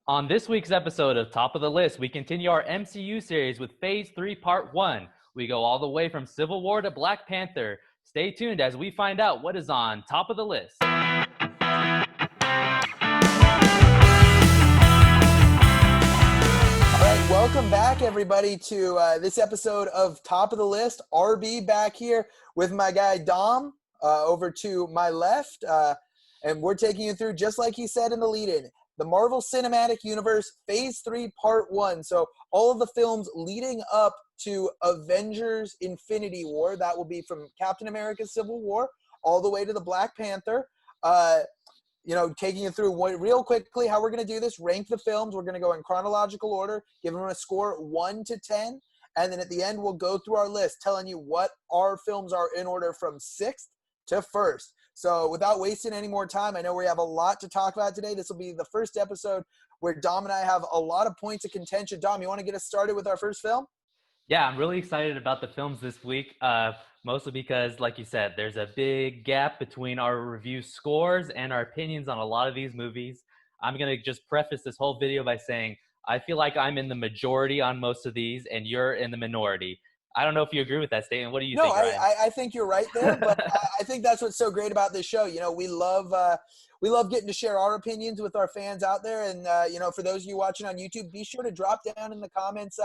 On this week's episode of Top of the List, we continue our MCU series with Phase 3 Part 1. We go all the way from Civil War to Black Panther. Stay tuned as we find out what is on top of the list. Welcome back, everybody, to this episode of Top of the List. RB back here with my guy Dom over to my left. And we're taking you through, just like he said in the lead-in, the Marvel Cinematic Universe Phase 3 Part 1. So all of the films leading up to Avengers Infinity War. That will be from Captain America Civil War all the way to the Black Panther. Taking you through real quickly how we're going to do this, rank the films. We're going to go in chronological order, give them a score 1 to 10, and then at the end we'll go through our list telling you what our films are in order from 6th to 1st. So without wasting any more time, I know we have a lot to talk about today. This will be the first episode where Dom and I have a lot of points of contention. Dom, you want to get us started with our first film? Yeah, I'm really excited about the films this week, mostly because, like you said, there's a big gap between our review scores and our opinions on a lot of these movies. I'm going to just preface this whole video by saying I feel like I'm in the majority on most of these, and you're in the minority. I don't know if you agree with that statement. What do you think, Ryan? I think you're right there, but I think that's what's so great about this show. You know, we love getting to share our opinions with our fans out there. And, for those of you watching on YouTube, be sure to drop down in the comments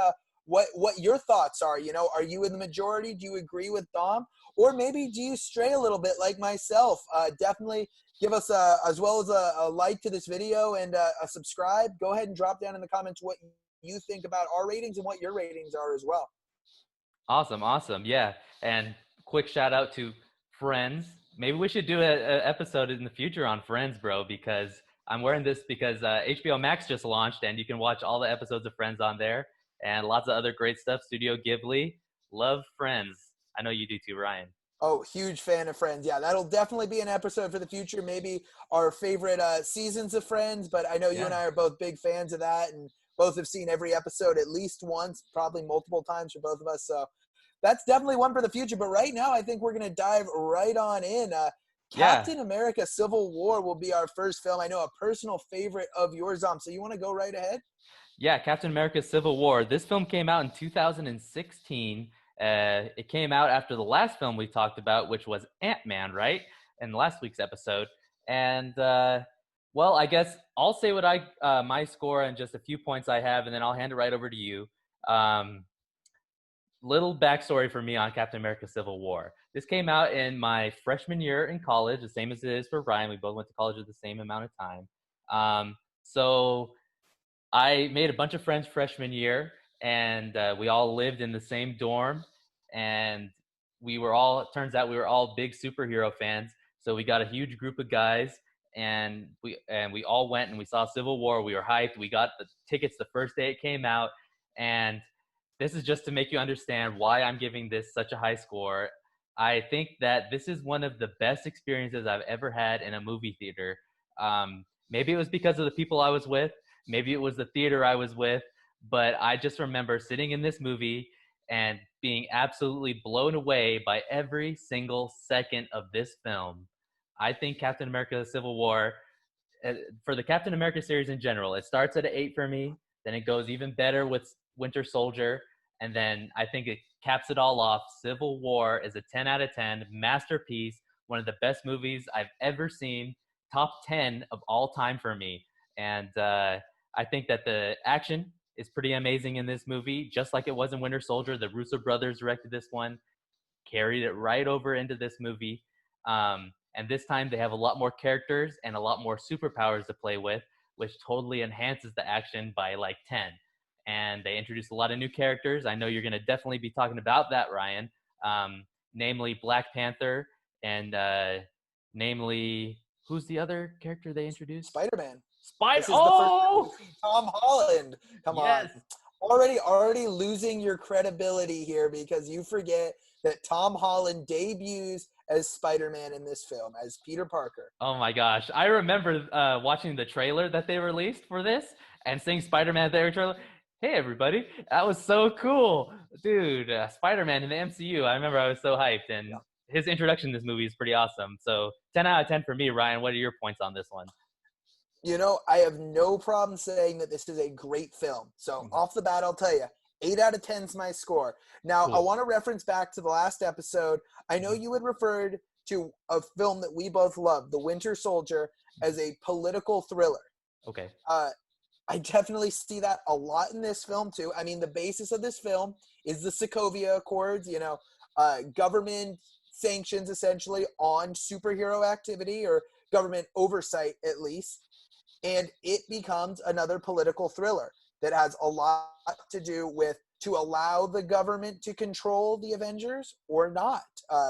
what your thoughts are. You know, are you in the majority? Do you agree with Dom? Or maybe do you stray a little bit like myself? Definitely give us, as well as a like to this video and a subscribe. Go ahead and drop down in the comments what you think about our ratings and what your ratings are as well. Awesome. Yeah. And quick shout out to Friends. Maybe we should do an episode in the future on Friends, bro, because I'm wearing this because HBO Max just launched and you can watch all the episodes of Friends on there and lots of other great stuff. Studio Ghibli. Love Friends. I know you do too, Ryan. Oh, huge fan of Friends. Yeah, that'll definitely be an episode for the future. Maybe our favorite seasons of Friends, but I know you and I are both big fans of that and both have seen every episode at least once, probably multiple times for both of us. So that's definitely one for the future. But right now, I think we're going to dive right on in. Captain America Civil War will be our first film. I know a personal favorite of yours, Dom. So you want to go right ahead? Yeah, Captain America Civil War. This film came out in 2016. It came out after the last film we talked about, which was Ant-Man, right? In last week's episode. And, I guess I'll say what my score and just a few points I have, and then I'll hand it right over to you. Little backstory for me on Captain America Civil War. This came out in my freshman year in college, the same as it is for Ryan. We both went to college at the same amount of time. So I made a bunch of friends freshman year, and we all lived in the same dorm, and turns out we were all big superhero fans. So we got a huge group of guys, and we all went and we saw Civil War. We were hyped. We got the tickets the first day it came out, and this is just to make you understand why I'm giving this such a high score. I think that this is one of the best experiences I've ever had in a movie theater. Maybe it was because of the people I was with. Maybe it was the theater I was with. But I just remember sitting in this movie and being absolutely blown away by every single second of this film. I think Captain America Civil War, for the Captain America series in general, it starts at an 8 for me. Then it goes even better with Winter Soldier. And then I think it caps it all off. Civil War is a 10 out of 10, masterpiece, one of the best movies I've ever seen, top 10 of all time for me. And I think that the action is pretty amazing in this movie, just like it was in Winter Soldier. The Russo brothers directed this one, carried it right over into this movie. And this time they have a lot more characters and a lot more superpowers to play with, which totally enhances the action by like 10. And they introduced a lot of new characters. I know you're going to definitely be talking about that, Ryan. Namely Black Panther and namely, who's the other character they introduced? Spider-Man. Oh! Tom Holland. Come on. Already losing your credibility here because you forget that Tom Holland debuts as Spider-Man in this film, as Peter Parker. Oh my gosh. I remember watching the trailer that they released for this and seeing Spider-Man at the trailer. Hey, everybody. That was so cool. Dude, Spider-Man in the MCU. I remember I was so hyped, and his introduction in this movie is pretty awesome. So 10 out of 10 for me, Ryan. What are your points on this one? I have no problem saying that this is a great film. So off the bat, I'll tell you, 8 out of 10 is my score. Now, I Cool. want to reference back to the last episode. I know Mhm. you had referred to a film that we both love, The Winter Soldier, as a political thriller. Okay. Uh, I definitely see that a lot in this film too. I mean, the basis of this film is the Sokovia Accords, government sanctions essentially on superhero activity or government oversight at least. And it becomes another political thriller that has a lot to do with to allow the government to control the Avengers or not.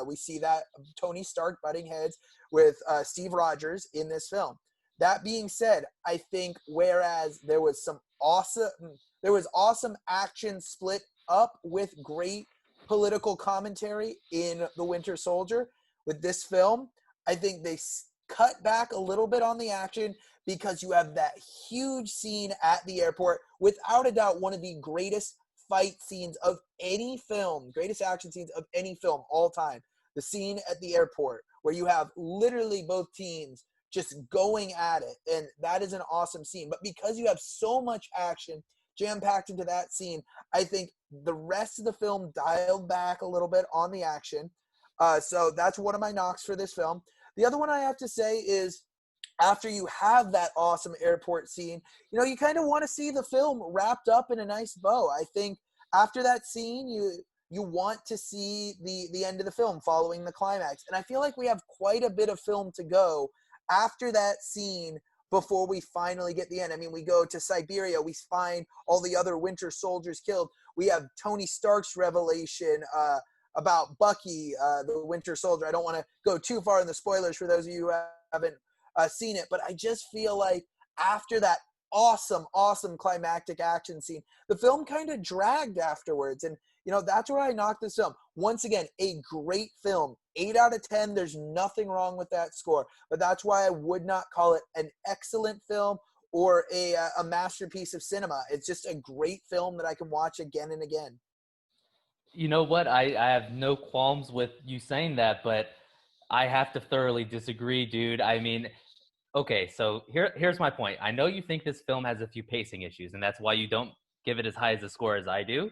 We see that Tony Stark butting heads with Steve Rogers in this film. That being said, I think whereas there was awesome action split up with great political commentary in The Winter Soldier. With this film, I think they cut back a little bit on the action because you have that huge scene at the airport, without a doubt one of the greatest fight scenes of any film, greatest action scenes of any film all time. The scene at the airport where you have literally both teams just going at it, and that is an awesome scene. But because you have so much action jam-packed into that scene, I think the rest of the film dialed back a little bit on the action. So that's one of my knocks for this film. The other one I have to say is, after you have that awesome airport scene, you kind of want to see the film wrapped up in a nice bow. I think after that scene, you want to see the end of the film following the climax. And I feel like we have quite a bit of film to go after that scene before we finally get the end. I mean, we go to Siberia, we find all the other Winter Soldiers killed. We have Tony Stark's revelation about Bucky, the Winter Soldier. I don't want to go too far in the spoilers for those of you who haven't seen it, but I just feel like after that awesome climactic action scene, the film kind of dragged afterwards. And that's where I knocked this film. Once again, a great film, 8 out of 10. There's nothing wrong with that score, but that's why I would not call it an excellent film or a masterpiece of cinema. It's just a great film that I can watch again and again. You know what? I have no qualms with you saying that, but I have to thoroughly disagree, dude. I mean, okay, so here's my point. I know you think this film has a few pacing issues, and that's why you don't give it as high as a score as I do.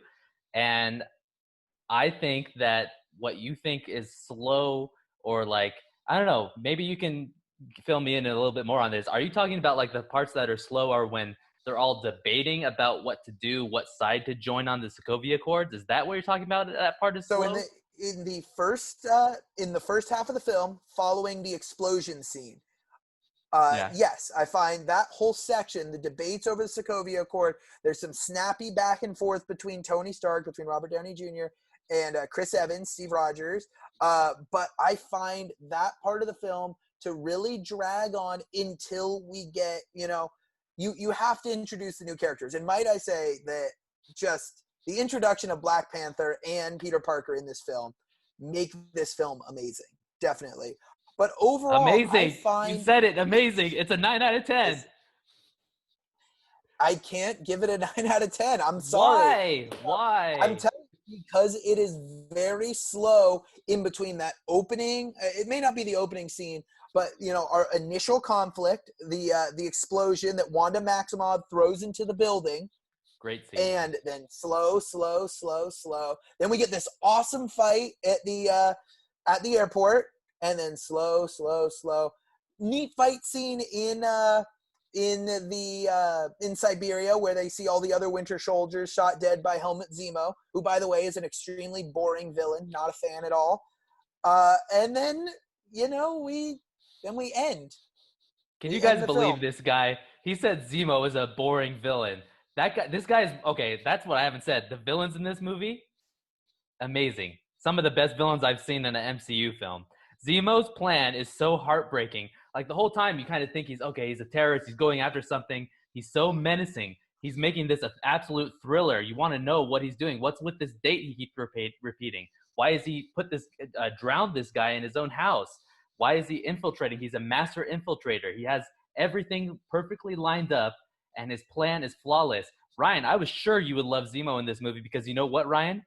And I think that what you think is slow, or like, I don't know, maybe you can fill me in a little bit more on this. Are you talking about like the parts that are slow are when they're all debating about what to do, what side to join on the Sokovia Accords? Is that what you're talking about? That part is So slow? in the first half of the film, following the explosion scene, Yeah. yes, I find that whole section, the debates over the Sokovia Accord, there's some snappy back and forth between Tony Stark, between Robert Downey Jr., and Chris Evans, Steve Rogers. But I find that part of the film to really drag on until we get, you have to introduce the new characters. And might I say that just the introduction of Black Panther and Peter Parker in this film make this film amazing. Definitely. But overall, I Amazing. You find said it. Amazing. It's a 9 out of 10. I can't give it a 9 out of 10. I'm sorry. Why? I'm Why? telling you, because it is very slow in between that opening. It may not be the opening scene, but our initial conflict, the explosion that Wanda Maximoff throws into the building, Great scene. and then slow. Then we get this awesome fight at the airport, and then slow. Neat fight scene in Siberia, where they see all the other Winter Soldiers shot dead by Helmut Zemo, who, by the way, is an extremely boring villain. Not a fan at all. And then we end. Can you We end guys the believe film. this guy? He said Zemo is a boring villain. This guy's okay. That's what I haven't said. The villains in this movie, amazing. Some of the best villains I've seen in an MCU film. Zemo's plan is so heartbreaking. Like the whole time, you kind of think he's okay. He's a terrorist. He's going after something. He's so menacing. He's making this an absolute thriller. You want to know what he's doing. What's with this date he keeps repeating? Why is he drowned this guy in his own house? Why is he infiltrating? He's a master infiltrator. He has everything perfectly lined up, and his plan is flawless. Ryan, I was sure you would love Zemo in this movie because you know what, Ryan?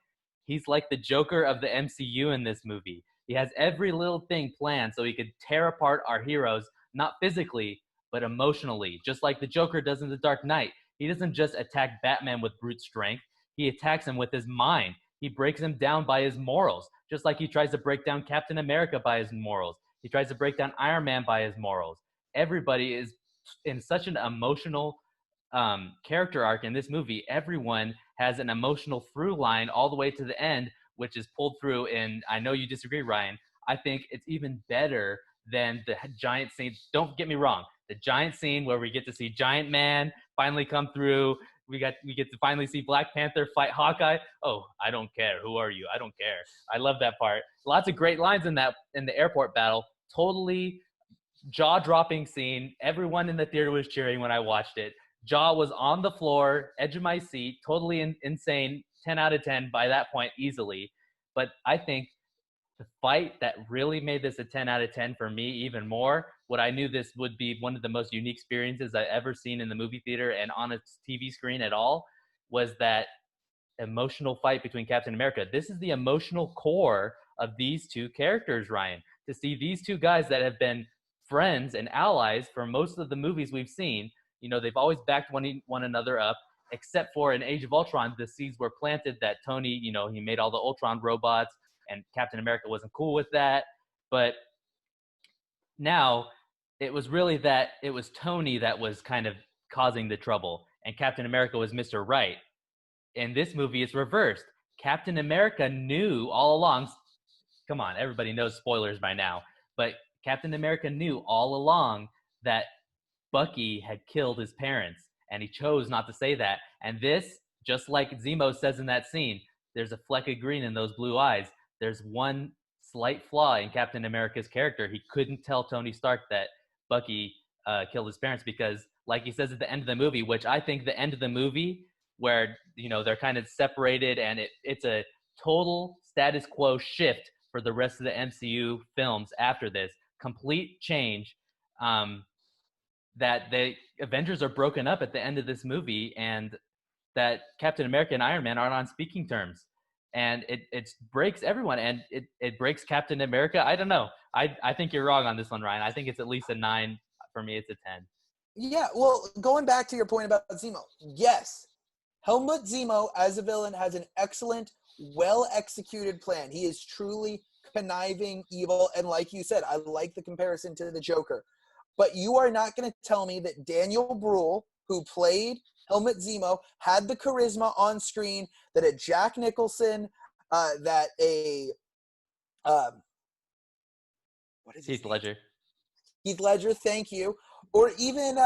He's like the Joker of the MCU in this movie. He has every little thing planned so he could tear apart our heroes, not physically, but emotionally, just like the Joker does in The Dark Knight. He doesn't just attack Batman with brute strength. He attacks him with his mind. He breaks him down by his morals, just like he tries to break down Captain America by his morals. He tries to break down Iron Man by his morals. Everybody is in such an emotional character arc in this movie. Everyone has an emotional through line all the way to the end, which is pulled through. And I know you disagree, Ryan. I think it's even better than the giant scene. Don't get me wrong. The giant scene where we get to see Giant Man finally come through. We get to finally see Black Panther fight Hawkeye. Oh, I don't care. Who are you? I don't care. I love that part. Lots of great lines in the airport battle. Totally jaw-dropping scene. Everyone in the theater was cheering when I watched it. Jaw was on the floor, edge of my seat, totally insane. 10 out of 10 by that point, easily. But I think the fight that really made this a 10 out of 10 for me even more, what I knew this would be one of the most unique experiences I've ever seen in the movie theater and on a TV screen at all, was that emotional fight between Captain America. This is the emotional core of these two characters, Ryan. To see these two guys that have been friends and allies for most of the movies we've seen, they've always backed one another up, except for in Age of Ultron, the seeds were planted that Tony, he made all the Ultron robots, and Captain America wasn't cool with that. But now it was Tony that was kind of causing the trouble, and Captain America was Mr. Right. In this movie, it's reversed. Captain America knew all along. Come on, everybody knows spoilers by now. But Captain America knew all along that Bucky had killed his parents, and he chose not to say that. And this, just like Zemo says in that scene, there's a fleck of green in those blue eyes. There's one slight flaw in Captain America's character. He couldn't tell Tony Stark that Bucky killed his parents because, like he says at the end of the movie, which I think the end of the movie where, they're kind of separated and it's a total status quo shift for the rest of the MCU films after this. Complete change. That the Avengers are broken up at the end of this movie, and that Captain America and Iron Man aren't on speaking terms. And it breaks everyone, and it breaks Captain America. I don't know. I think you're wrong on this one, Ryan. I think it's at least a 9. For me, it's a 10. Yeah, well, going back to your point about Zemo, yes, Helmut Zemo as a villain has an excellent, well-executed plan. He is truly conniving, evil, and like you said, I like the comparison to the Joker. But you are not going to tell me that Daniel Bruhl, who played Helmut Zemo, had the charisma on screen that a Jack Nicholson, that a what is Heath Ledger. Heath Ledger, thank you, or even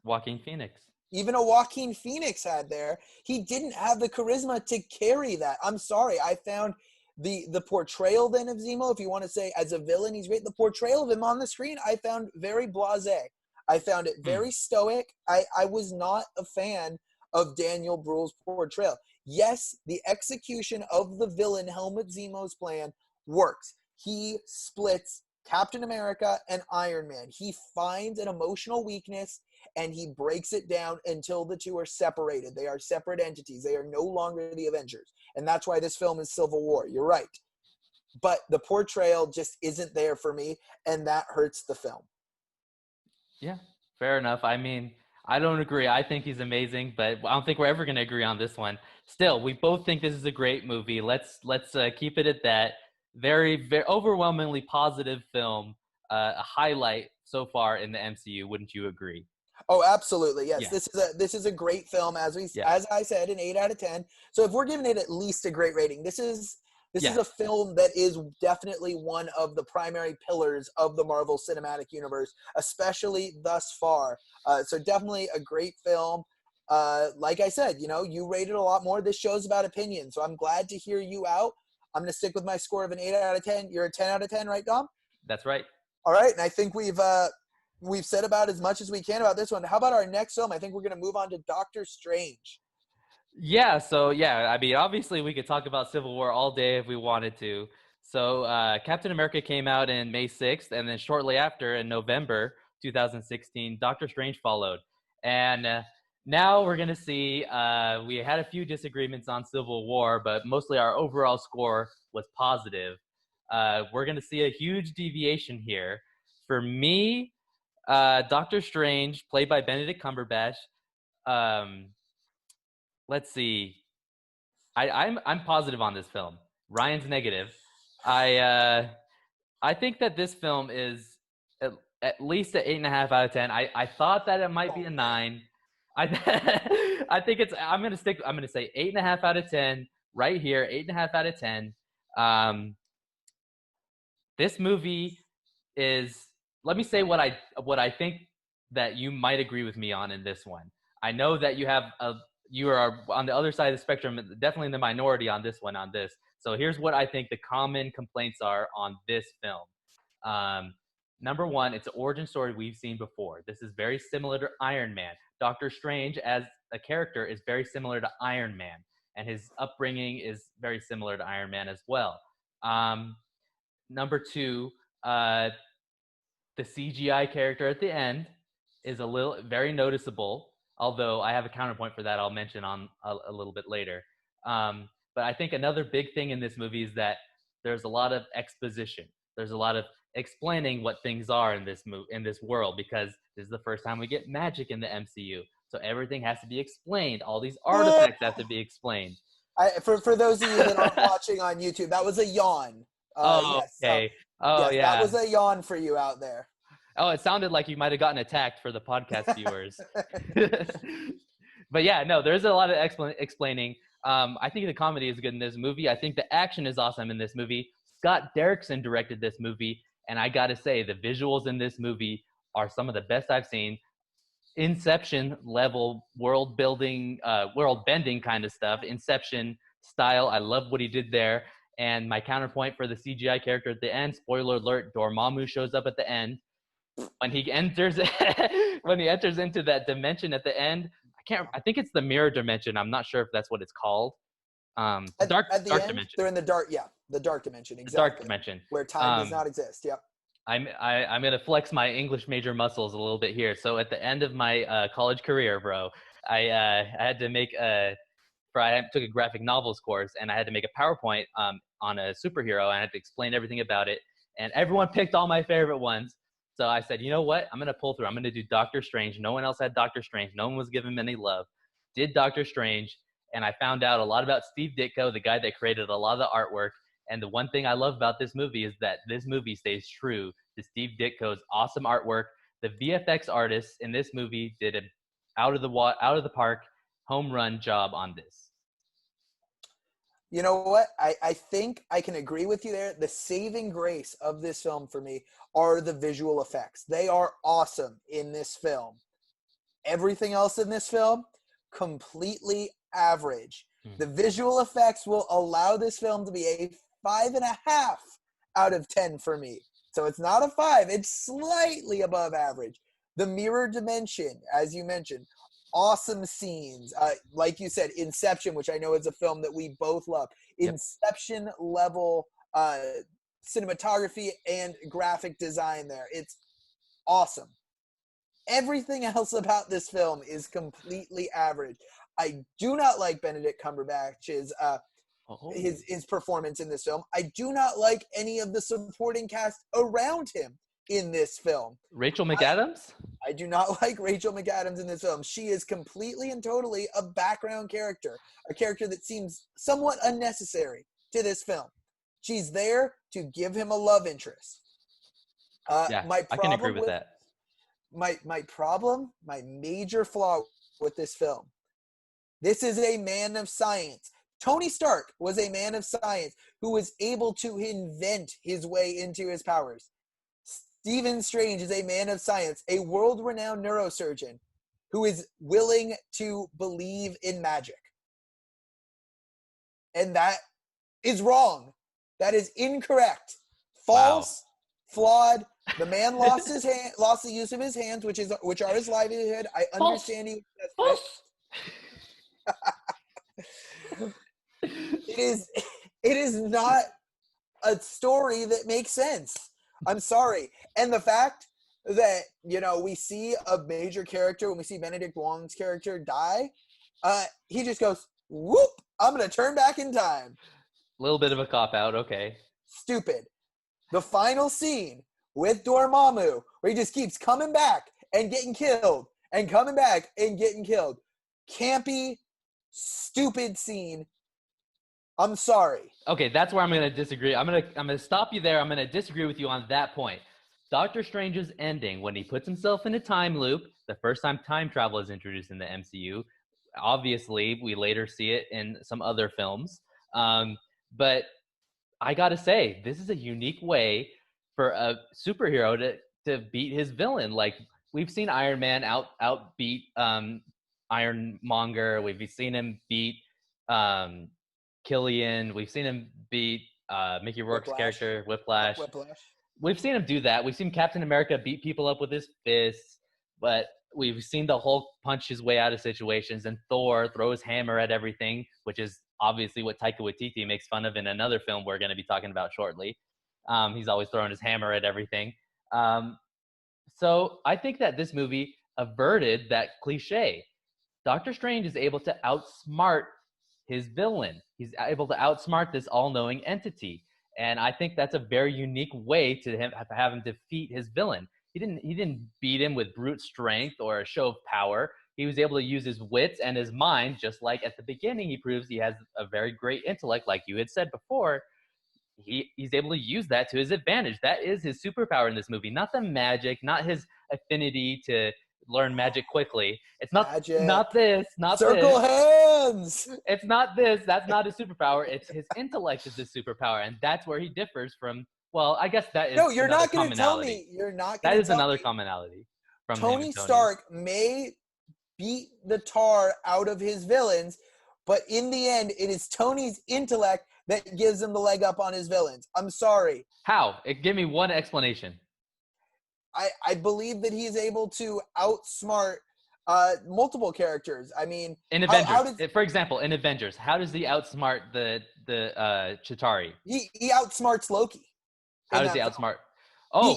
Joaquin Phoenix. Even a Joaquin Phoenix had there. He didn't have the charisma to carry that. I'm sorry. I found the portrayal then of Zemo, if you want to say as a villain, he's great. The portrayal of him on the screen, I found very blasé. I found it very stoic. I was not a fan of Daniel Bruhl's portrayal. Yes, the execution of the villain Helmut Zemo's plan works. He splits Captain America and Iron Man. He finds an emotional weakness and he breaks it down until the two are separated. They are separate entities. They are no longer the Avengers. And that's why this film is Civil War. You're right. But the portrayal just isn't there for me, and that hurts the film. Yeah, fair enough. I mean, I don't agree. I think he's amazing, but I don't think we're ever going to agree on this one. Still, we both think this is a great movie. Let's keep it at that. Very, very overwhelmingly positive film. A highlight so far in the MCU. Wouldn't you agree? Oh, absolutely. Yes. Yeah. This is a great film, as I said, an 8 out of 10. So if we're giving it at least a great rating, this is a film that is definitely one of the primary pillars of the Marvel Cinematic Universe, especially thus far. So definitely a great film. Like I said, you rated a lot more. This show's about opinion. So I'm glad to hear you out. I'm going to stick with my score of an 8 out of 10. You're a 10 out of 10, right, Dom? That's right. All right. And I think we've said about as much as we can about this one. How about our next film? I think we're going to move on to Doctor Strange. Yeah, so I mean, obviously we could talk about Civil War all day if we wanted to. So Captain America came out in May 6th, and then shortly after, in November 2016, Doctor Strange followed. And now we're going to see, we had a few disagreements on Civil War, but mostly our overall score was positive. We're going to see a huge deviation here. For me, Doctor Strange, played by Benedict Cumberbatch. Um, let's see. I'm positive on this film. Ryan's negative. I I think that this film is at least an 8.5 out of 10. I thought that it might be a 9. I think it's. I'm gonna say 8.5 out of 10 right here. 8.5 out of 10. Um, this movie is. Let me say what I think that you might agree with me on in this one. I know that you are on the other side of the spectrum, definitely in the minority on this one. On this, so here's what I think the common complaints are on this film. Um, Number one, it's an origin story we've seen before. This is very similar to Iron Man. Doctor Strange, as a character, is very similar to Iron Man, and his upbringing is very similar to Iron Man as well. Number two, the CGI character at the end is very noticeable. Although I have a counterpoint for that, I'll mention on a little bit later. But I think another big thing in this movie is that there's a lot of exposition. There's a lot of explaining what things are in this world, because this is the first time we get magic in the MCU. So everything has to be explained. All these artifacts have to be explained. For those of you that aren't watching on YouTube, that was a yawn. Oh, Yes. okay. Oh, yes, yeah. That was a yawn for you out there. Oh, it sounded like you might have gotten attacked for the podcast viewers. But yeah, no, there's a lot of explaining. I think the comedy is good in this movie. I think the action is awesome in this movie. Scott Derrickson directed this movie, and I got to say, the visuals in this movie are some of the best I've seen. Inception level world bending kind of stuff. Inception style. I love what he did there. And my counterpoint for the CGI character at the end, spoiler alert, Dormammu shows up at the end. When he enters into that dimension at the end, I think it's the mirror dimension. I'm not sure if that's what it's called. Dark dimension. They're in the dark dimension, exactly. The dark dimension. Where time does not exist. Yep. I'm gonna flex my English major muscles a little bit here. So at the end of my college career, bro, I had to make I took a graphic novels course, and I had to make a PowerPoint on a superhero. And I had to explain everything about it, and everyone picked all my favorite ones. So I said, you know what? I'm gonna pull through. I'm gonna do Doctor Strange. No one else had Doctor Strange. No one was giving him any love. Did Doctor Strange, and I found out a lot about Steve Ditko, the guy that created a lot of the artwork. And the one thing I love about this movie is that this movie stays true to Steve Ditko's awesome artwork. The VFX artists in this movie did an out of the park home run job on this. You know what? I think I can agree with you there. The saving grace of this film for me are the visual effects. They are awesome in this film. Everything else in this film, completely average. The visual effects will allow this film to be a 5.5 out of 10 for me. So it's not a 5. It's slightly above average. The mirror dimension, as you mentioned, awesome scenes. Like you said, Inception, which I know is a film that we both love. Yep. Inception level cinematography and graphic design there. It's awesome. Everything else about this film is completely average. I do not like Benedict Cumberbatch's his performance in this film. I do not like any of the supporting cast around him in this film. Rachel McAdams? I do not like Rachel McAdams in this film. She is completely and totally a background character, a character that seems somewhat unnecessary to this film. She's there to give him a love interest. I can agree with that. My major flaw with this film, this is a man of science. Tony Stark was a man of science who was able to invent his way into his powers. Stephen Strange is a man of science, a world-renowned neurosurgeon who is willing to believe in magic. And that is wrong. That is incorrect. False, flawed. The man lost the use of his hands, which are his livelihood. I understand he was desperate. It is not a story that makes sense. I'm sorry. And the fact that, we see a major character, when we see Benedict Wong's character die, he just goes, whoop, I'm going to turn back in time. A little bit of a cop-out, okay. Stupid. The final scene with Dormammu, where he just keeps coming back and getting killed and coming back and getting killed. Campy, stupid scene. I'm sorry. Okay, that's where I'm going to disagree. I'm going to stop you there. I'm going to disagree with you on that point. Doctor Strange's ending, when he puts himself in a time loop, the first time time travel is introduced in the MCU. Obviously, we later see it in some other films. But I got to say, this is a unique way for a superhero to beat his villain. Like, we've seen Iron Man outbeat Ironmonger. We've seen him beat Killian. We've seen him beat Mickey Rourke's character, Whiplash. We've seen him do that. We've seen Captain America beat people up with his fists, but we've seen the Hulk punch his way out of situations, and Thor throw his hammer at everything, which is obviously what Taika Waititi makes fun of in another film we're going to be talking about shortly. He's always throwing his hammer at everything. So I think that this movie averted that cliche. Doctor Strange is able to outsmart his villain. He's able to outsmart this all-knowing entity. And I think that's a very unique way to have him defeat his villain. He didn't beat him with brute strength or a show of power. He was able to use his wits and his mind, just like at the beginning he proves he has a very great intellect, like you had said before. He's able to use that to his advantage. That is his superpower in this movie, not the magic, not his affinity to learn magic quickly. It's not magic. Not circle this. Hands. It's not this. That's not his superpower. It's his intellect is his superpower, and that's where he differs from. Well, I guess that is. No, you're not going to tell me. You're not. That is another commonality. From Tony Stark may beat the tar out of his villains, but in the end, it is Tony's intellect that gives him the leg up on his villains. I'm sorry. How? Give me one explanation. I believe that he's able to outsmart multiple characters. I mean, in Avengers, for example, in Avengers, how does he outsmart the Chitauri? He outsmarts Loki. How does he outsmart?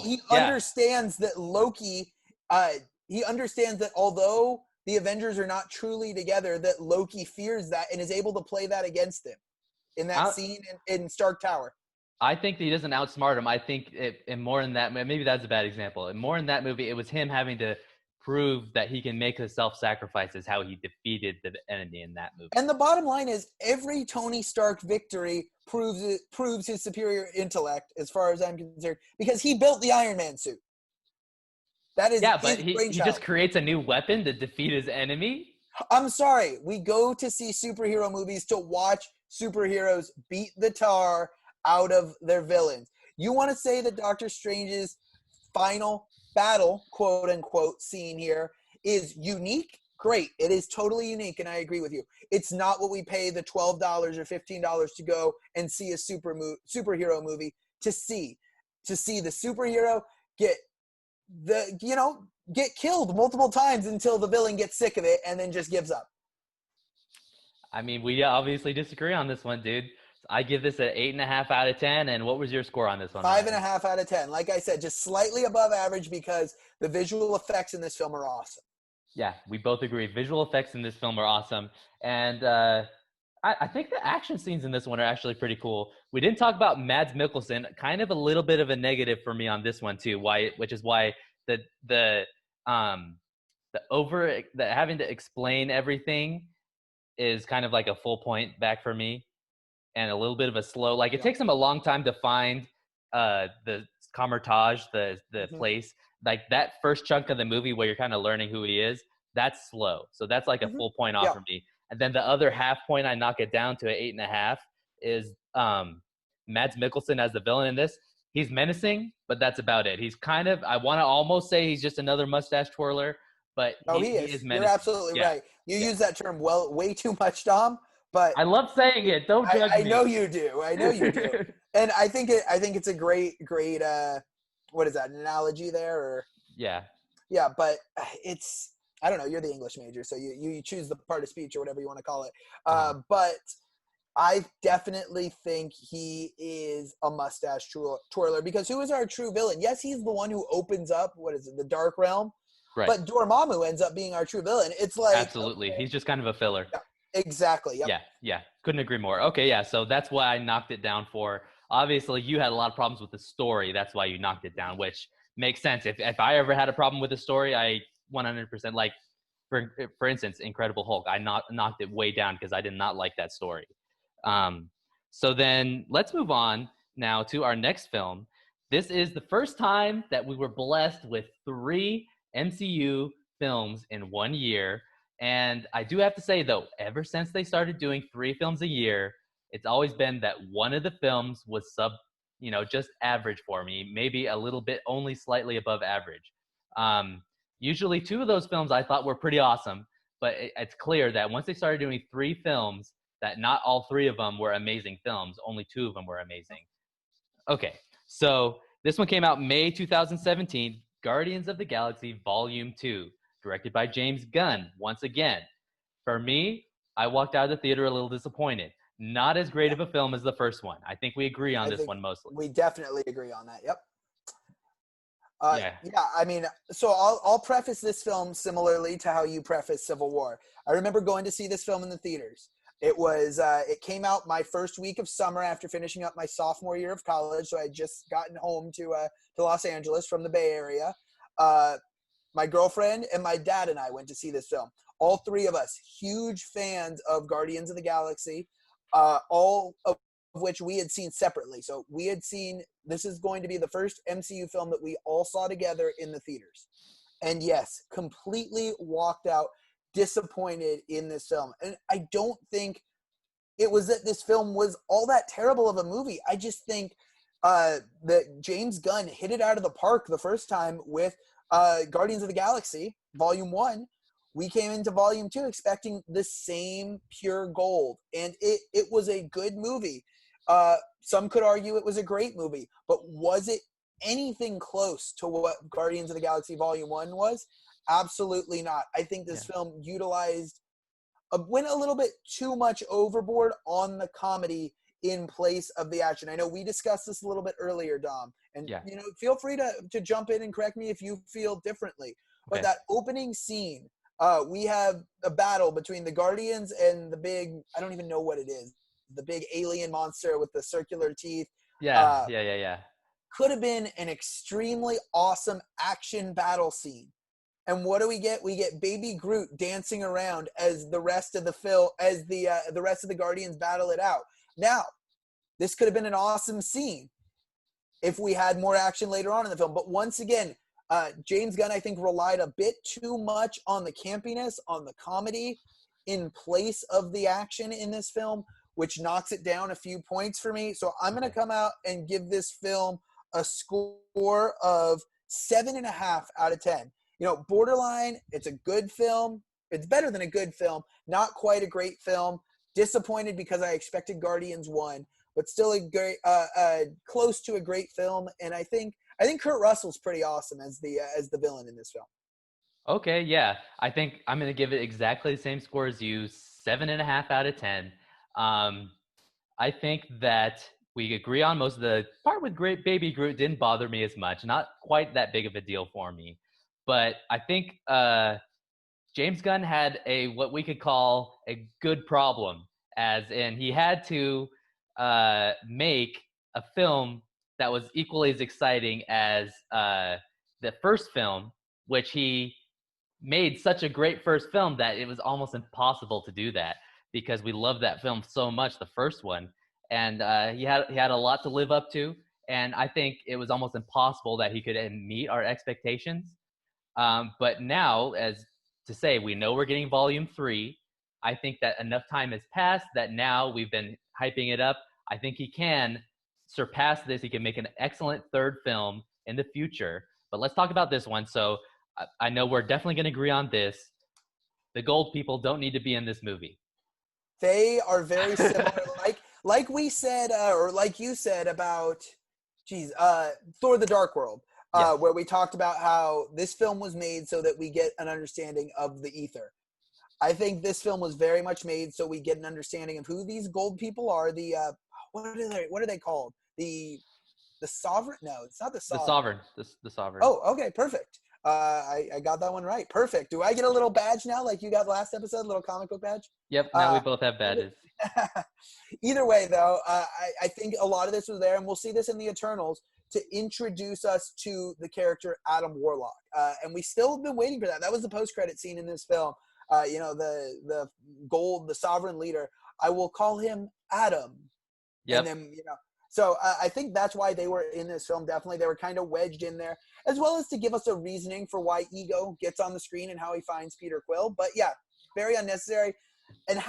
He understands that Loki. He understands that although the Avengers are not truly together, that Loki fears that and is able to play that against him in that scene in Stark Tower. I think that he doesn't outsmart him. I think more in that, maybe that's a bad example. And more in that movie, it was him having to prove that he can make the self-sacrifices, how he defeated the enemy in that movie. And the bottom line is, every Tony Stark victory proves his superior intellect, as far as I'm concerned, because he built the Iron Man suit. That is but he just creates a new weapon to defeat his enemy. I'm sorry. We go to see superhero movies to watch superheroes beat the tar out of their villains. You want to say that Doctor Strange's final battle, quote unquote, scene here is unique? Great. It is totally unique, and I agree with you. It's not what we pay the $12 or $15 to go and see a superhero movie to see. To see the superhero get killed multiple times until the villain gets sick of it and then just gives up. I mean, we obviously disagree on this one, dude. I give this an 8.5 out of 10. And what was your score on this one? 5.5 out of 10. Like I said, just slightly above average because the visual effects in this film are awesome. Yeah, we both agree. Visual effects in this film are awesome. And I think the action scenes in this one are actually pretty cool. We didn't talk about Mads Mikkelsen, kind of a little bit of a negative for me on this one too. Which is why the having to explain everything is kind of like a full point back for me. And a little bit of a slow, like it takes him a long time to find the Camertage, the place. Like that first chunk of the movie where you're kind of learning who he is, that's slow. So that's like a full point off for me. And then the other half point, I knock it down to an 8.5 is Mads Mikkelsen as the villain in this. He's menacing, but that's about it. He's kind of, I want to almost say he's just another mustache twirler, but he is menacing. You're absolutely right. You use that term way too much, Dom. But I love saying it. Don't judge me. I know you do. And I think it's a great what is that, an analogy there? Or yeah, but it's, I don't know, you're the English major, so you choose the part of speech or whatever you want to call it. But I definitely think he is a mustache twirler, because who is our true villain? Yes, he's the one who opens up, the Dark Realm. Right. But Dormammu ends up being our true villain. It's like, absolutely. Okay. He's just kind of a filler. Yeah. Exactly. Yep. Yeah. Couldn't agree more. Okay, yeah. So that's why I knocked it down for. Obviously, you had a lot of problems with the story. That's why you knocked it down, which makes sense. If I ever had a problem with a story, I 100% like, for instance, Incredible Hulk. I knocked it way down because I did not like that story. Um, so then let's move on now to our next film. This is the first time that we were blessed with 3 MCU films in 1 year. And I do have to say, though, ever since they started doing 3 films a year, it's always been that one of the films was just average for me, maybe a little bit, only slightly above average. Um, Usually 2 of those films I thought were pretty awesome, but it's clear that once they started doing 3 films, that not all 3 of them were amazing films. Only 2 of them were amazing. Okay, so this one came out May 2017, Guardians of the Galaxy Volume 2, directed by James Gunn, once again. For me, I walked out of the theater a little disappointed. Not as great of a film as the first one. I think we agree on I this think one mostly. we definitely agree on that. Yep. Yeah. Yeah, I mean, so I'll preface this film similarly to how you preface Civil War. I remember going to see this film in the theaters. It came out my first week of summer after finishing up my sophomore year of college. So I had just gotten home to Los Angeles from the Bay Area. My girlfriend and my dad and I went to see this film. All 3 of us, huge fans of Guardians of the Galaxy, all of which we had seen separately. So we had seen, this is going to be the first MCU film that we all saw together in the theaters. And yes, completely walked out disappointed in this film. And I don't think it was that this film was all that terrible of a movie. I just think that James Gunn hit it out of the park the first time with Guardians of the Galaxy Volume 1. We came into Volume 2 expecting the same pure gold. And it was a good movie. Some could argue it was a great movie, but was it anything close to what Guardians of the Galaxy Volume 1 was? Absolutely not. I think this film went a little bit too much overboard on the comedy in place of the action. I know we discussed this a little bit earlier, Dom, and feel free to jump in and correct me if you feel differently. But that opening scene, we have a battle between the Guardians and the big, I don't even know what it is, the big alien monster with the circular teeth. Yeah. Could have been an extremely awesome action battle scene. And what do we get? We get Baby Groot dancing around as the rest of the rest of the Guardians battle it out. Now, this could have been an awesome scene if we had more action later on in the film. But once again, James Gunn, I think, relied a bit too much on the campiness, on the comedy, in place of the action in this film, which knocks it down a few points for me. So I'm going to come out and give this film a score of 7.5 out of 10. Borderline, it's a good film. It's better than a good film. Not quite a great film. Disappointed because I expected Guardians 1, but still a great, close to a great film. And I think Kurt Russell's pretty awesome as the villain in this film. Okay, yeah. I think I'm going to give it exactly the same score as you, 7.5 out of 10. I think that we agree on most of the part with Great Baby Groot didn't bother me as much. Not quite that big of a deal for me. But I think James Gunn had what we could call a good problem, as in he had to make a film that was equally as exciting as the first film, which he made such a great first film that it was almost impossible to do that because we loved that film so much, the first one, and he had a lot to live up to, and I think it was almost impossible that he could meet our expectations. But now, as to say, we know we're getting Volume 3. I think that enough time has passed that now we've been hyping it up. I think he can surpass this. He can make an excellent third film in the future. But let's talk about this one. So I know we're definitely going to agree on this. The gold people don't need to be in this movie. They are very similar. like we said, or like you said about, Thor: The Dark World. Where we talked about how this film was made so that we get an understanding of the ether. I think this film was very much made so we get an understanding of who these gold people are. The what are they called? The sovereign? No, it's not the sovereign. The sovereign. Oh, okay, perfect. I got that one right. Perfect. Do I get a little badge now, like you got last episode, a little comic book badge? Yep. Now we both have badges. Either way, though, I think a lot of this was there, and we'll see this in the Eternals to introduce us to the character Adam Warlock. And we still have been waiting for that. That was the post-credit scene in this film. The sovereign leader. I will call him Adam. Yep. And then, so I think that's why they were in this film. Definitely, they were kind of wedged in there, as well as to give us a reasoning for why Ego gets on the screen and how he finds Peter Quill. But yeah, very unnecessary. And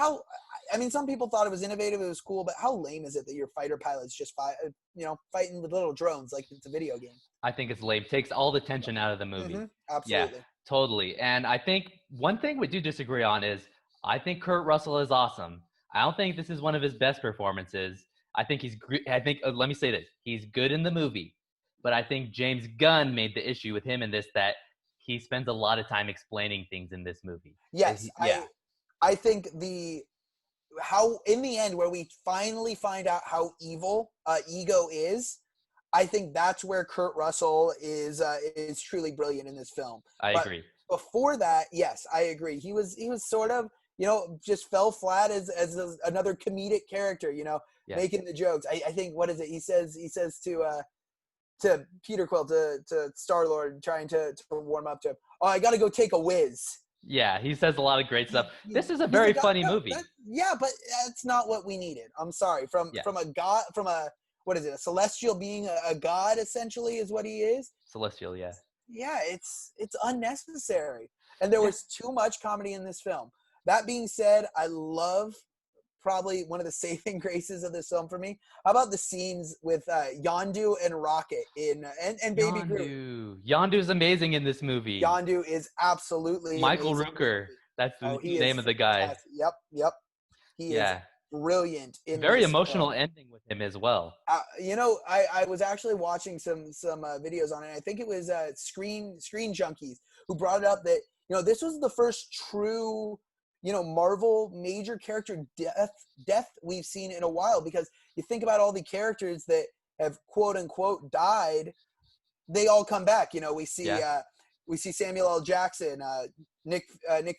some people thought it was innovative, it was cool, but how lame is it that your fighter pilots just fighting with little drones like it's a video game? I think it's lame. Takes all the tension out of the movie. Mm-hmm, absolutely. Yeah, totally. And I think one thing we do disagree on is I think Kurt Russell is awesome. I don't think this is one of his best performances. I think let me say this. He's good in the movie, but I think James Gunn made the issue with him in this that he spends a lot of time explaining things in this movie. Yes. I think how in the end where we finally find out how evil Ego is, I think that's where Kurt Russell is truly brilliant in this film. I agree. Before that, yes, I agree. He was sort of, just fell flat as another comedic character, making the jokes. I think, what is it? He says to Peter Quill, to Star-Lord, trying to warm up to him, "Oh, I got to go take a whiz." Yeah, he says a lot of great stuff. This is a very funny movie. But that's not what we needed. I'm sorry. From a god, from a, what is it? A celestial being, a god essentially is what he is. Celestial, yeah. Yeah, it's unnecessary. And there was too much comedy in this film. That being said, I love probably one of the saving graces of this film for me. How about the scenes with Yondu and Rocket and Baby Groot? Yondu's amazing in this movie. Yondu is absolutely Michael Rooker. That's the name of the guy. Yep. He is brilliant. Very emotional ending with him as well. I was actually watching some videos on it. I think it was Screen Junkies who brought it up that this was the first true Marvel major character death we've seen in a while, because you think about all the characters that have quote unquote died, they all come back. We see Samuel L. Jackson, Nick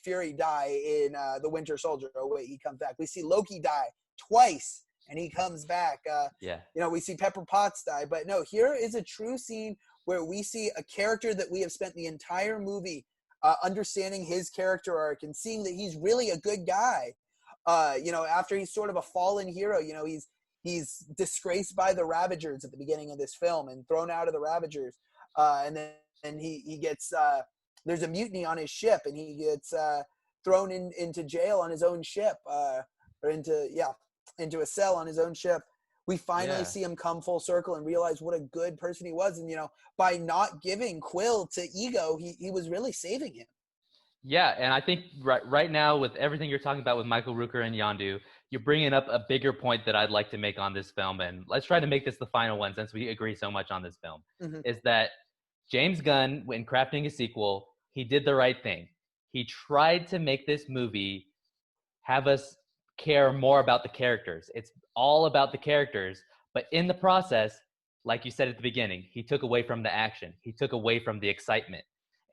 Fury die in The Winter Soldier. Oh wait, he comes back. We see Loki die twice and he comes back. We see Pepper Potts die, but no, here is a true scene where we see a character that we have spent the entire movie understanding his character arc and seeing that he's really a good guy. After he's sort of a fallen hero, he's disgraced by the Ravagers at the beginning of this film and thrown out of the Ravagers. And then he gets, there's a mutiny on his ship and he gets thrown into jail on his own ship, or into a cell on his own ship. We finally see him come full circle and realize what a good person he was. And, by not giving Quill to Ego, he was really saving him. Yeah, and I think right now with everything you're talking about with Michael Rooker and Yondu, you're bringing up a bigger point that I'd like to make on this film. And let's try to make this the final one since we agree so much on this film, is that James Gunn, when crafting a sequel, he did the right thing. He tried to make this movie have us care more about the characters. It's all about the characters, but in the process, like you said at the beginning, he took away from the action. He took away from the excitement.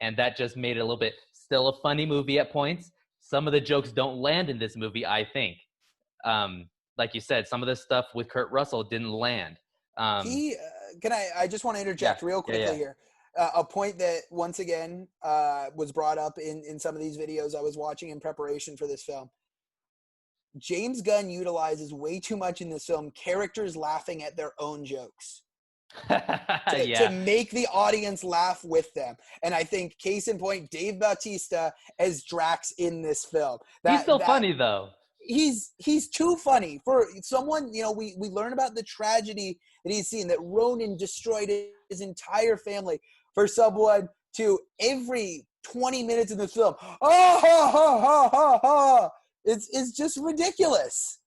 And that just made it a little bit still a funny movie at points. Some of the jokes don't land in this movie, I think. Like you said, some of the stuff with Kurt Russell didn't land. I just want to interject real quickly here. A point that, once again, was brought up in some of these videos I was watching in preparation for this film. James Gunn utilizes way too much in this film characters laughing at their own jokes to make the audience laugh with them. And I think, case in point, Dave Bautista as Drax in this film. He's still funny, though. He's too funny for someone. We learn about the tragedy that he's seen, that Ronan destroyed his entire family, for someone to every 20 minutes in this film, oh ha ha ha ha ha. It's just ridiculous.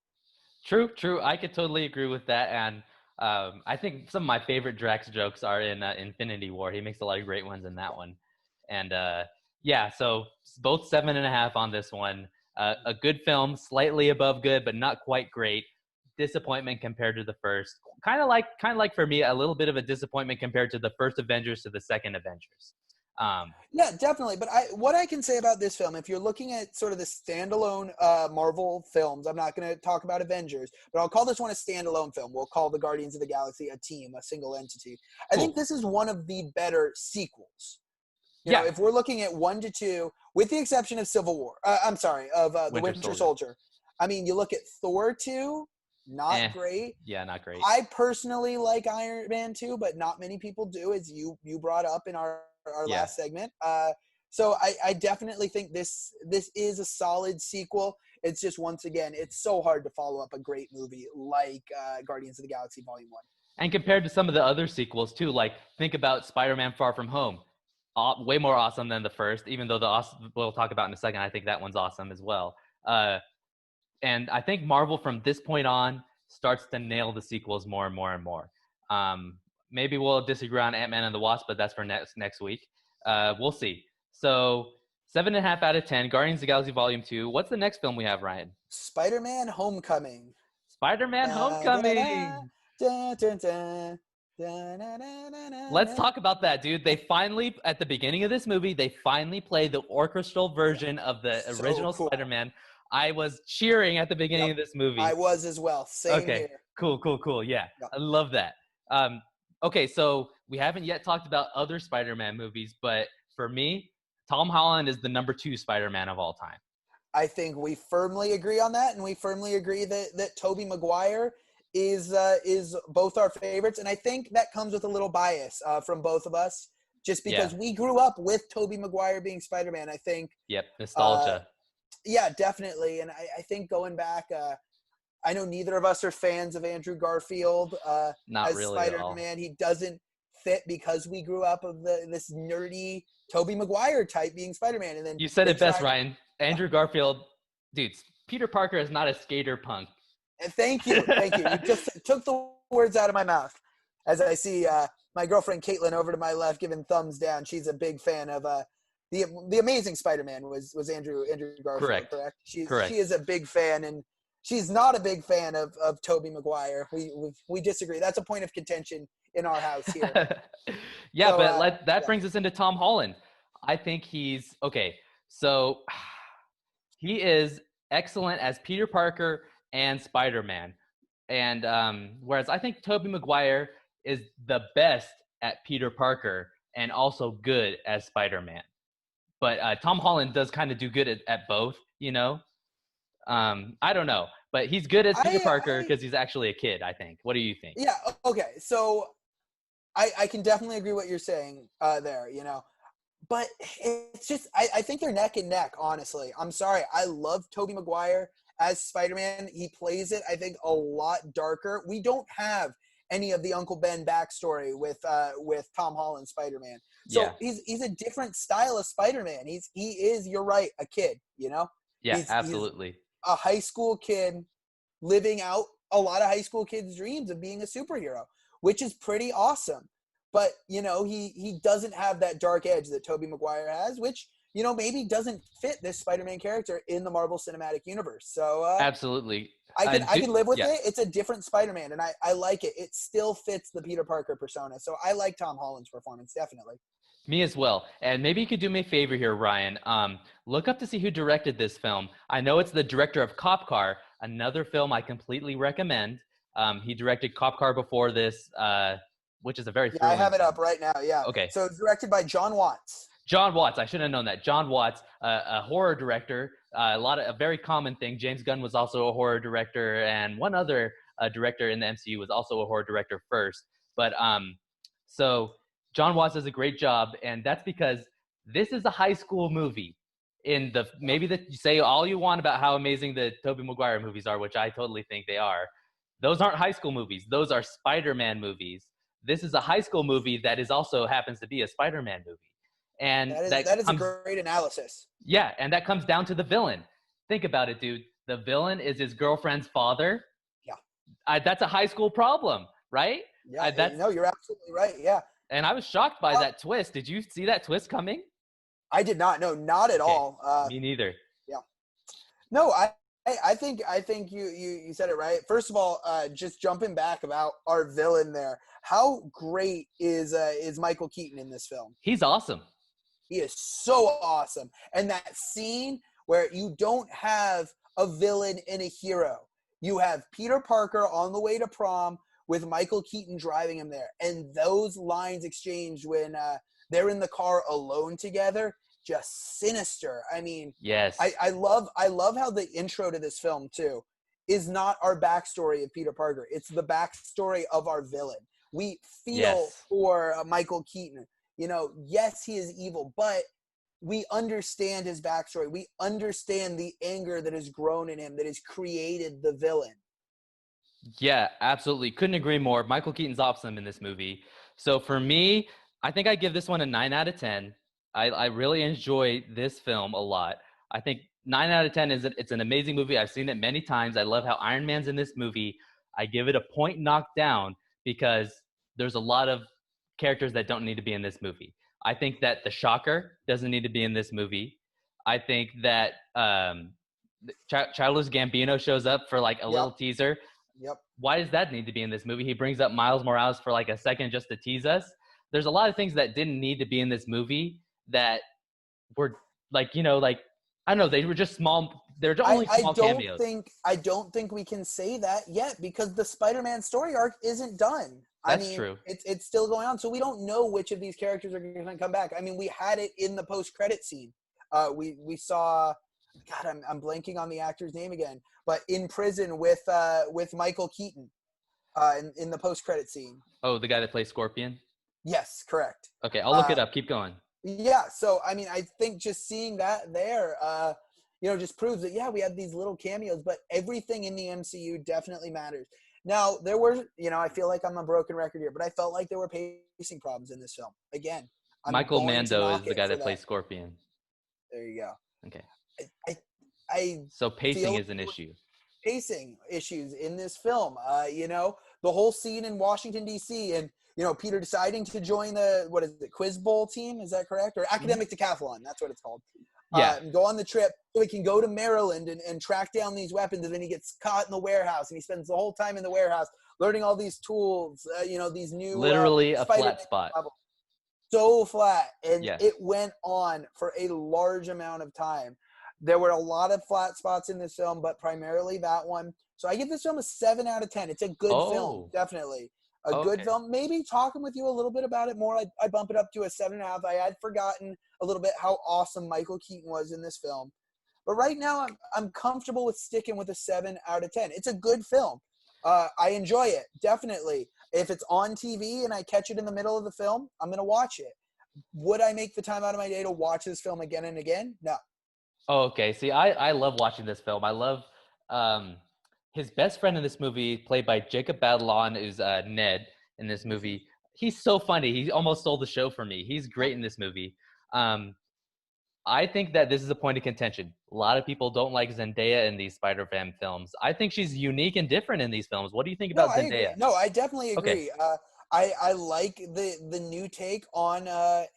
True. I could totally agree with that. And I think some of my favorite Drax jokes are in Infinity War. He makes a lot of great ones in that one. And so both 7.5 on this one. A good film, slightly above good, but not quite great. Disappointment compared to the first. Kind of like for me, a little bit of a disappointment compared to the first Avengers to the second Avengers. Yeah, definitely. But what I can say about this film, if you're looking at sort of the standalone Marvel films, I'm not going to talk about Avengers, but I'll call this one a standalone film. We'll call the Guardians of the Galaxy a team, a single entity. I think Cool. this is one of the better sequels. You know, Yeah. if we're looking at 1 to 2, with the exception of Civil War, of the Winter Soldier. I mean, you look at Thor 2, not great. Yeah, not great. I personally like Iron Man 2, but not many people do, as you brought up in our last segment. So I definitely think this is a solid sequel. It's just, once again, it's so hard to follow up a great movie like Guardians of the Galaxy Volume 1. And compared to some of the other sequels too, like think about Spider-Man Far From Home. Way more awesome than the first, even though we'll talk about in a second. I think that one's awesome as well. And I think Marvel from this point on starts to nail the sequels more and more and more. Maybe we'll disagree on Ant-Man and the Wasp, but that's for next week. We'll see. So 7.5 out of 10, Guardians of the Galaxy Volume 2. What's the next film we have, Ryan? Spider-Man Homecoming. Spider-Man Homecoming. Let's talk about that, dude. They finally, at the beginning of this movie, they finally played the orchestral version of the original Spider-Man. I was cheering at the beginning of this movie. I was as well. Same here. Cool. Yeah, I love that. Okay, so we haven't yet talked about other Spider-Man movies, but for me, Tom Holland is the number 2 Spider-Man of all time. I think we firmly agree on that, and we firmly agree that Tobey Maguire is both our favorites, and I think that comes with a little bias from both of us, just because we grew up with Tobey Maguire being Spider-Man. I think. Yep, nostalgia. Yeah, definitely, and I think going back, I know neither of us are fans of Andrew Garfield Not as really Spider-Man. He doesn't fit because we grew up of this nerdy Tobey Maguire type being Spider-Man, and then you said it best, Ryan. Andrew Garfield, dude. Peter Parker is not a skater punk. Thank you. You just took the words out of my mouth. As I see my girlfriend Caitlin over to my left giving thumbs down. She's a big fan of the Amazing Spider-Man was Andrew Garfield, correct? Correct. She is a big fan, and she's not a big fan of Tobey Maguire. We disagree. That's a point of contention in our house here. That brings us into Tom Holland. I think he's okay. So he is excellent as Peter Parker and Spider-Man. And whereas I think Tobey Maguire is the best at Peter Parker and also good as Spider-Man. But Tom Holland does kind of do good at both, you know? I don't know. But he's good as Peter Parker because he's actually a kid, I think. What do you think? Yeah, okay. So I can definitely agree what you're saying there, you know? But it's just, I think they're neck and neck, honestly. I'm sorry. I love Tobey Maguire as Spider-Man. He plays it, I think, a lot darker. We don't have any of the Uncle Ben backstory with Tom Holland Spider-Man. So he's a different style of Spider-Man. He is, you're right, a kid, you know? Yeah, absolutely. He's a high school kid living out a lot of high school kids' dreams of being a superhero, which is pretty awesome. But, you know, he doesn't have that dark edge that Tobey Maguire has, which, you know, maybe doesn't fit this Spider-Man character in the Marvel Cinematic Universe. So absolutely. I can live with it. It's a different Spider-Man, and I like it. It still fits the Peter Parker persona. So I like Tom Holland's performance, definitely. Me as well. And maybe you could do me a favor here, Ryan. Look up to see who directed this film. I know it's the director of Cop Car, another film I completely recommend. He directed Cop Car before this, which is a very I have it up right now, yeah. Okay. So it's directed by John Watts. John Watts. I should have known that. John Watts, a horror director, a very common thing. James Gunn was also a horror director, and one other director in the MCU was also a horror director first. But so John Watts does a great job, and that's because this is a high school movie. You say all you want about how amazing the Tobey Maguire movies are, which I totally think they are. Those aren't high school movies. Those are Spider-Man movies. This is a high school movie that is also happens to be a Spider-Man movie. And that is a great analysis. Yeah, and that comes down to the villain. Think about it, dude. The villain is his girlfriend's father. Yeah. That's a high school problem, right? Yeah, no, you're absolutely right, yeah. And I was shocked by that twist. Did you see that twist coming? I did not. No, not at all. Me neither. Yeah. No, I think you said it right. First of all, just jumping back about our villain there. How great is Michael Keaton in this film? He's awesome. He is so awesome. And that scene where you don't have a villain and a hero. You have Peter Parker on the way to prom with Michael Keaton driving him there. And those lines exchanged when they're in the car alone together, just sinister. I mean, Yes. I love how the intro to this film too is not our backstory of Peter Parker. It's the backstory of our villain. We feel Yes. for Michael Keaton. You know, yes, he is evil, but we understand his backstory. We understand the anger that has grown in him, that has created the villain. Yeah, absolutely. Couldn't agree more. Michael Keaton's awesome in this movie. So for me, I think I give this one a 9 out of 10. I really enjoy this film a lot. I think 9 out of 10 it's an amazing movie. I've seen it many times. I love how Iron Man's in this movie. I give it a point knocked down because there's a lot of characters that don't need to be in this movie. I think that the Shocker doesn't need to be in this movie. I think that Childish Gambino shows up for like a Yep. little teaser. Yep. Why does that need to be in this movie? He brings up Miles Morales for like a second just to tease us. There's a lot of things that didn't need to be in this movie that were like, like, I don't know, they were just small. They're only small cameos. I don't think we can say that yet because the Spider-Man story arc isn't done. That's true. It's still going on. So we don't know which of these characters are going to come back. I mean, we had it in the post-credit scene. We saw, God, I'm blanking on the actor's name again, but in prison with Michael Keaton in the post-credit scene. Oh, the guy that plays Scorpion? Yes, correct. Okay, I'll look it up. Keep going. Yeah, so I mean, I think just seeing that there, just proves that, yeah, we have these little cameos, but everything in the MCU definitely matters. Now, there were, I feel like I'm a broken record here, but I felt like there were pacing problems in this film. Again, Michael Mando is the guy that plays Scorpion. There you go. Okay. So pacing is an issue. Pacing issues in this film. The whole scene in Washington, D.C., and, Peter deciding to join the Quiz Bowl team, is that correct? Or Academic Decathlon, that's what it's called. Yeah. Go on the trip so he can go to Maryland and track down these weapons, and then he gets caught in the warehouse, and he spends the whole time in the warehouse learning all these tools, these new literally a flat spot. Levels. So flat, and yes. It went on for a large amount of time. There were a lot of flat spots in this film, but primarily that one. So I give this film a 7 out of 10. It's a good film, definitely. A good film. Maybe talking with you a little bit about it more, I bump it up to a 7.5. I had forgotten a little bit how awesome Michael Keaton was in this film. But right now, I'm comfortable with sticking with a 7 out of 10. It's a good film. I enjoy it, definitely. If it's on TV and I catch it in the middle of the film, I'm going to watch it. Would I make the time out of my day to watch this film again and again? No. Oh, okay. See, I love watching this film. I love his best friend in this movie, played by Jacob Batalon, is Ned in this movie. He's so funny. He almost stole the show for me. He's great in this movie. I think that this is a point of contention. A lot of people don't like Zendaya in these Spider-Man films. I think she's unique and different in these films. What do you think about Zendaya? No, I definitely agree. Okay. I like the new take on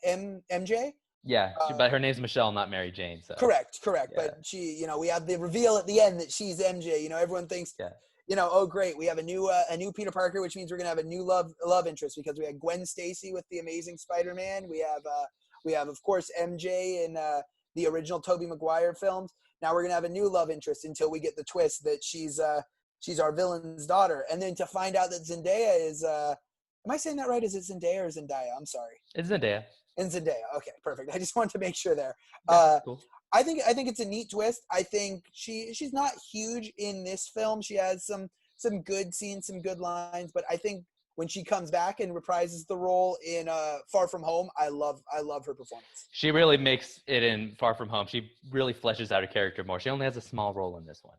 MJ. Yeah, but her name's Michelle, not Mary Jane. So. Correct. Yeah. But she, we have the reveal at the end that she's MJ. Everyone thinks, oh great, we have a new Peter Parker, which means we're gonna have a new love interest because we had Gwen Stacy with the Amazing Spider-Man. We have of course MJ in the original Tobey Maguire films. Now we're gonna have a new love interest until we get the twist that she's our villain's daughter, and then to find out that Zendaya is. Am I saying that right? Is it Zendaya or Zendaya? I'm sorry. It's Zendaya. And Zendaya. Okay, perfect. I just wanted to make sure there. Cool. I think it's a neat twist. I think she's not huge in this film. She has some good scenes, some good lines, but I think when she comes back and reprises the role in Far From Home, I love her performance. She really makes it in Far From Home. She really fleshes out her character more. She only has a small role in this one.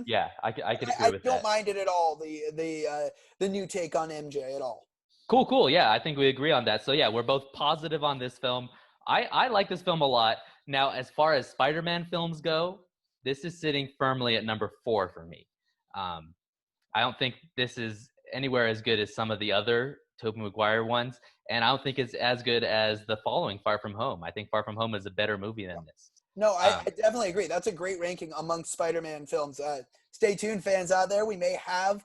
Yeah, I could agree with that. I don't mind it at all. The new take on MJ at all. Cool. Yeah, I think we agree on that. So yeah, we're both positive on this film. I like this film a lot. Now, as far as Spider-Man films go, this is sitting firmly at number 4 for me. I don't think this is anywhere as good as some of the other Tobey Maguire ones, and I don't think it's as good as the following Far From Home. I think Far From Home is a better movie than this. No, I definitely agree. That's a great ranking amongst Spider-Man films. Stay tuned, fans out there. We may have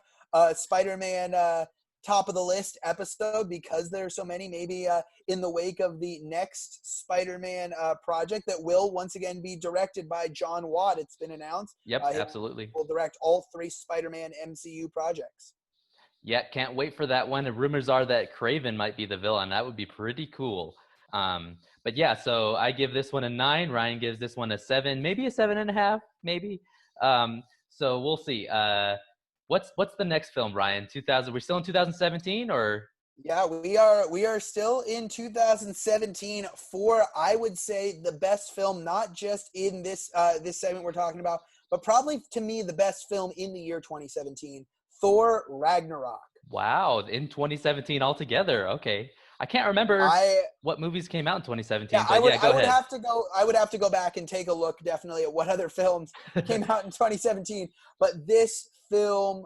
Spider-Man top of the list episode because there are so many. Maybe in the wake of the next Spider-Man project that will once again be directed by John Watt. It's been announced. Yep, He absolutely. will direct all 3 Spider-Man MCU projects. Yeah, can't wait for that one. The rumors are that Craven might be the villain. That would be pretty cool. But yeah, so I give this one a 9. Ryan gives this one a 7, maybe a 7.5, maybe. So we'll see. What's the next film, Ryan? 2000? We're still in 2017, or? Yeah, we are still in 2017 for, I would say, the best film, not just in this this segment we're talking about, but probably to me the best film in the year 2017, Thor Ragnarok. Wow, in 2017 altogether. Okay. I can't remember what movies came out in 2017, but yeah, go ahead. I would have to go back and take a look definitely at what other films came out in 2017, but this film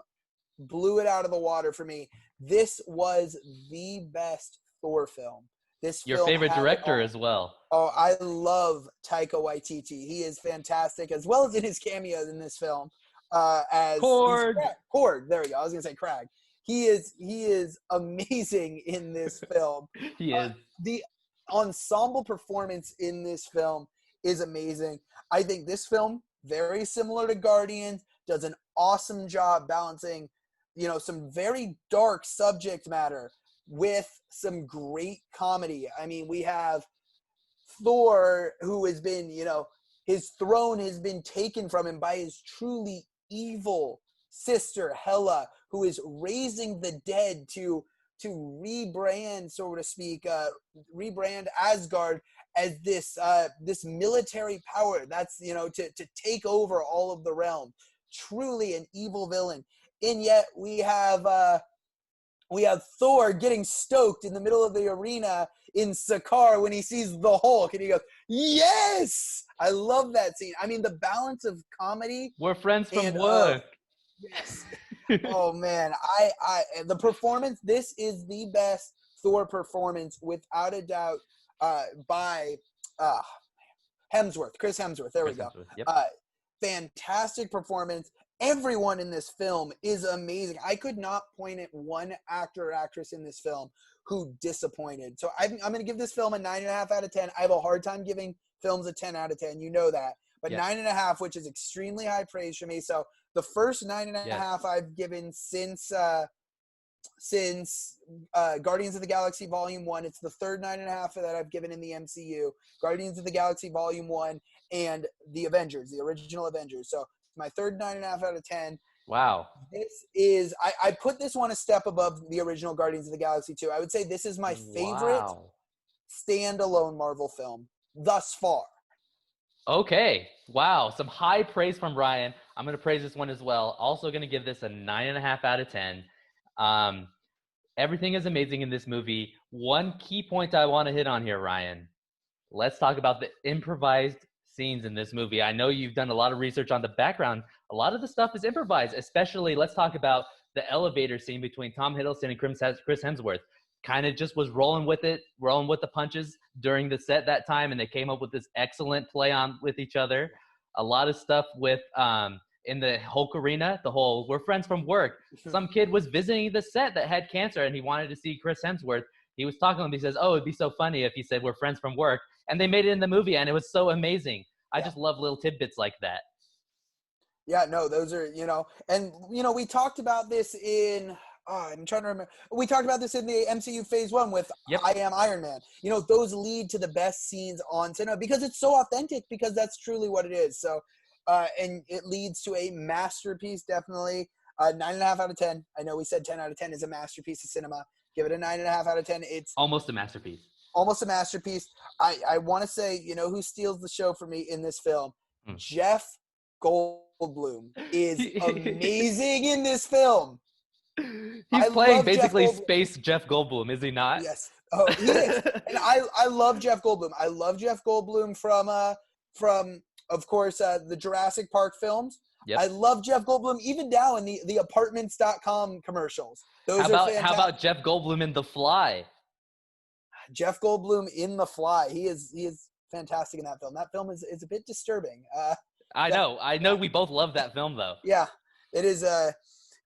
blew it out of the water for me. This was the best Thor film. This Your film favorite director as well. Oh, I love Taika Waititi. He is fantastic, as well as in his cameos in this film. As Korg. Korg, there we go. I was gonna say Crag. He is amazing in this film. He is. The ensemble performance in this film is amazing. I think this film, very similar to Guardians, does an awesome job balancing, some very dark subject matter with some great comedy. I mean, we have Thor, who has been, his throne has been taken from him by his truly evil sister Hela, who is raising the dead to rebrand, so to speak, rebrand Asgard as this military power that's to take over all of the realm. Truly an evil villain, and yet we have Thor getting stoked in the middle of the arena in Sakaar when he sees the Hulk, and he goes, "Yes!" I love that scene. I mean, the balance of comedy. We're friends from work. Yes. Oh man, the performance. This is the best Thor performance without a doubt by Hemsworth, Chris Hemsworth. There we go. Yep. Fantastic performance. Everyone in this film is amazing. I could not point at one actor or actress in this film who disappointed. So I'm going to give this film a 9.5 out of 10. I have a hard time giving films a 10 out of 10. You know that. But 9.5, which is extremely high praise for me. So the first 9.5 I've given since Guardians of the Galaxy Volume 1. It's the third 9.5 that I've given in the MCU. Guardians of the Galaxy Volume 1 and the Avengers, the original Avengers. So my third 9.5 out of 10. Wow. This is, I put this one a step above the original Guardians of the Galaxy 2. I would say this is my favorite standalone Marvel film thus far. Okay. Wow. Some high praise from Ryan. I'm going to praise this one as well. Also going to give this a 9.5 out of 10. Everything is amazing in this movie. One key point I want to hit on here, Ryan. Let's talk about the improvised scenes in this movie. I know you've done a lot of research on the background. A lot of the stuff is improvised, especially let's talk about the elevator scene between Tom Hiddleston and Chris Hemsworth. Kind of just was rolling with the punches during the set that time, and they came up with this excellent play on with each other. A lot of stuff with in the Hulk arena, the whole "we're friends from work." Some kid was visiting the set that had cancer, and he wanted to see Chris Hemsworth. He was talking to him. He says, "Oh, it'd be so funny if he said we're friends from work." And they made it in the movie, and it was so amazing. I just love little tidbits like that. Yeah, no, those are, and, we talked about this in, I'm trying to remember. We talked about this in the MCU Phase 1 with I Am Iron Man. Those lead to the best scenes on cinema because it's so authentic, because that's truly what it is. So, and it leads to a masterpiece, definitely. 9.5 out of 10. I know we said 10 out of 10 is a masterpiece of cinema. Give it a 9.5 out of 10. It's almost a masterpiece. Almost a masterpiece. I want to say, who steals the show for me in this film? Jeff Goldblum is amazing in this film. He's playing basically space Jeff Goldblum, is he not? Yes. Oh, he is. And I love Jeff Goldblum. I love Jeff Goldblum from of course, the Jurassic Park films. Yep. I love Jeff Goldblum even now in the apartments.com commercials. Those are fantastic. How about Jeff Goldblum in The Fly? Jeff Goldblum in The Fly. He is fantastic in that film. That film is a bit disturbing. I know we both love that film though. Yeah, it is.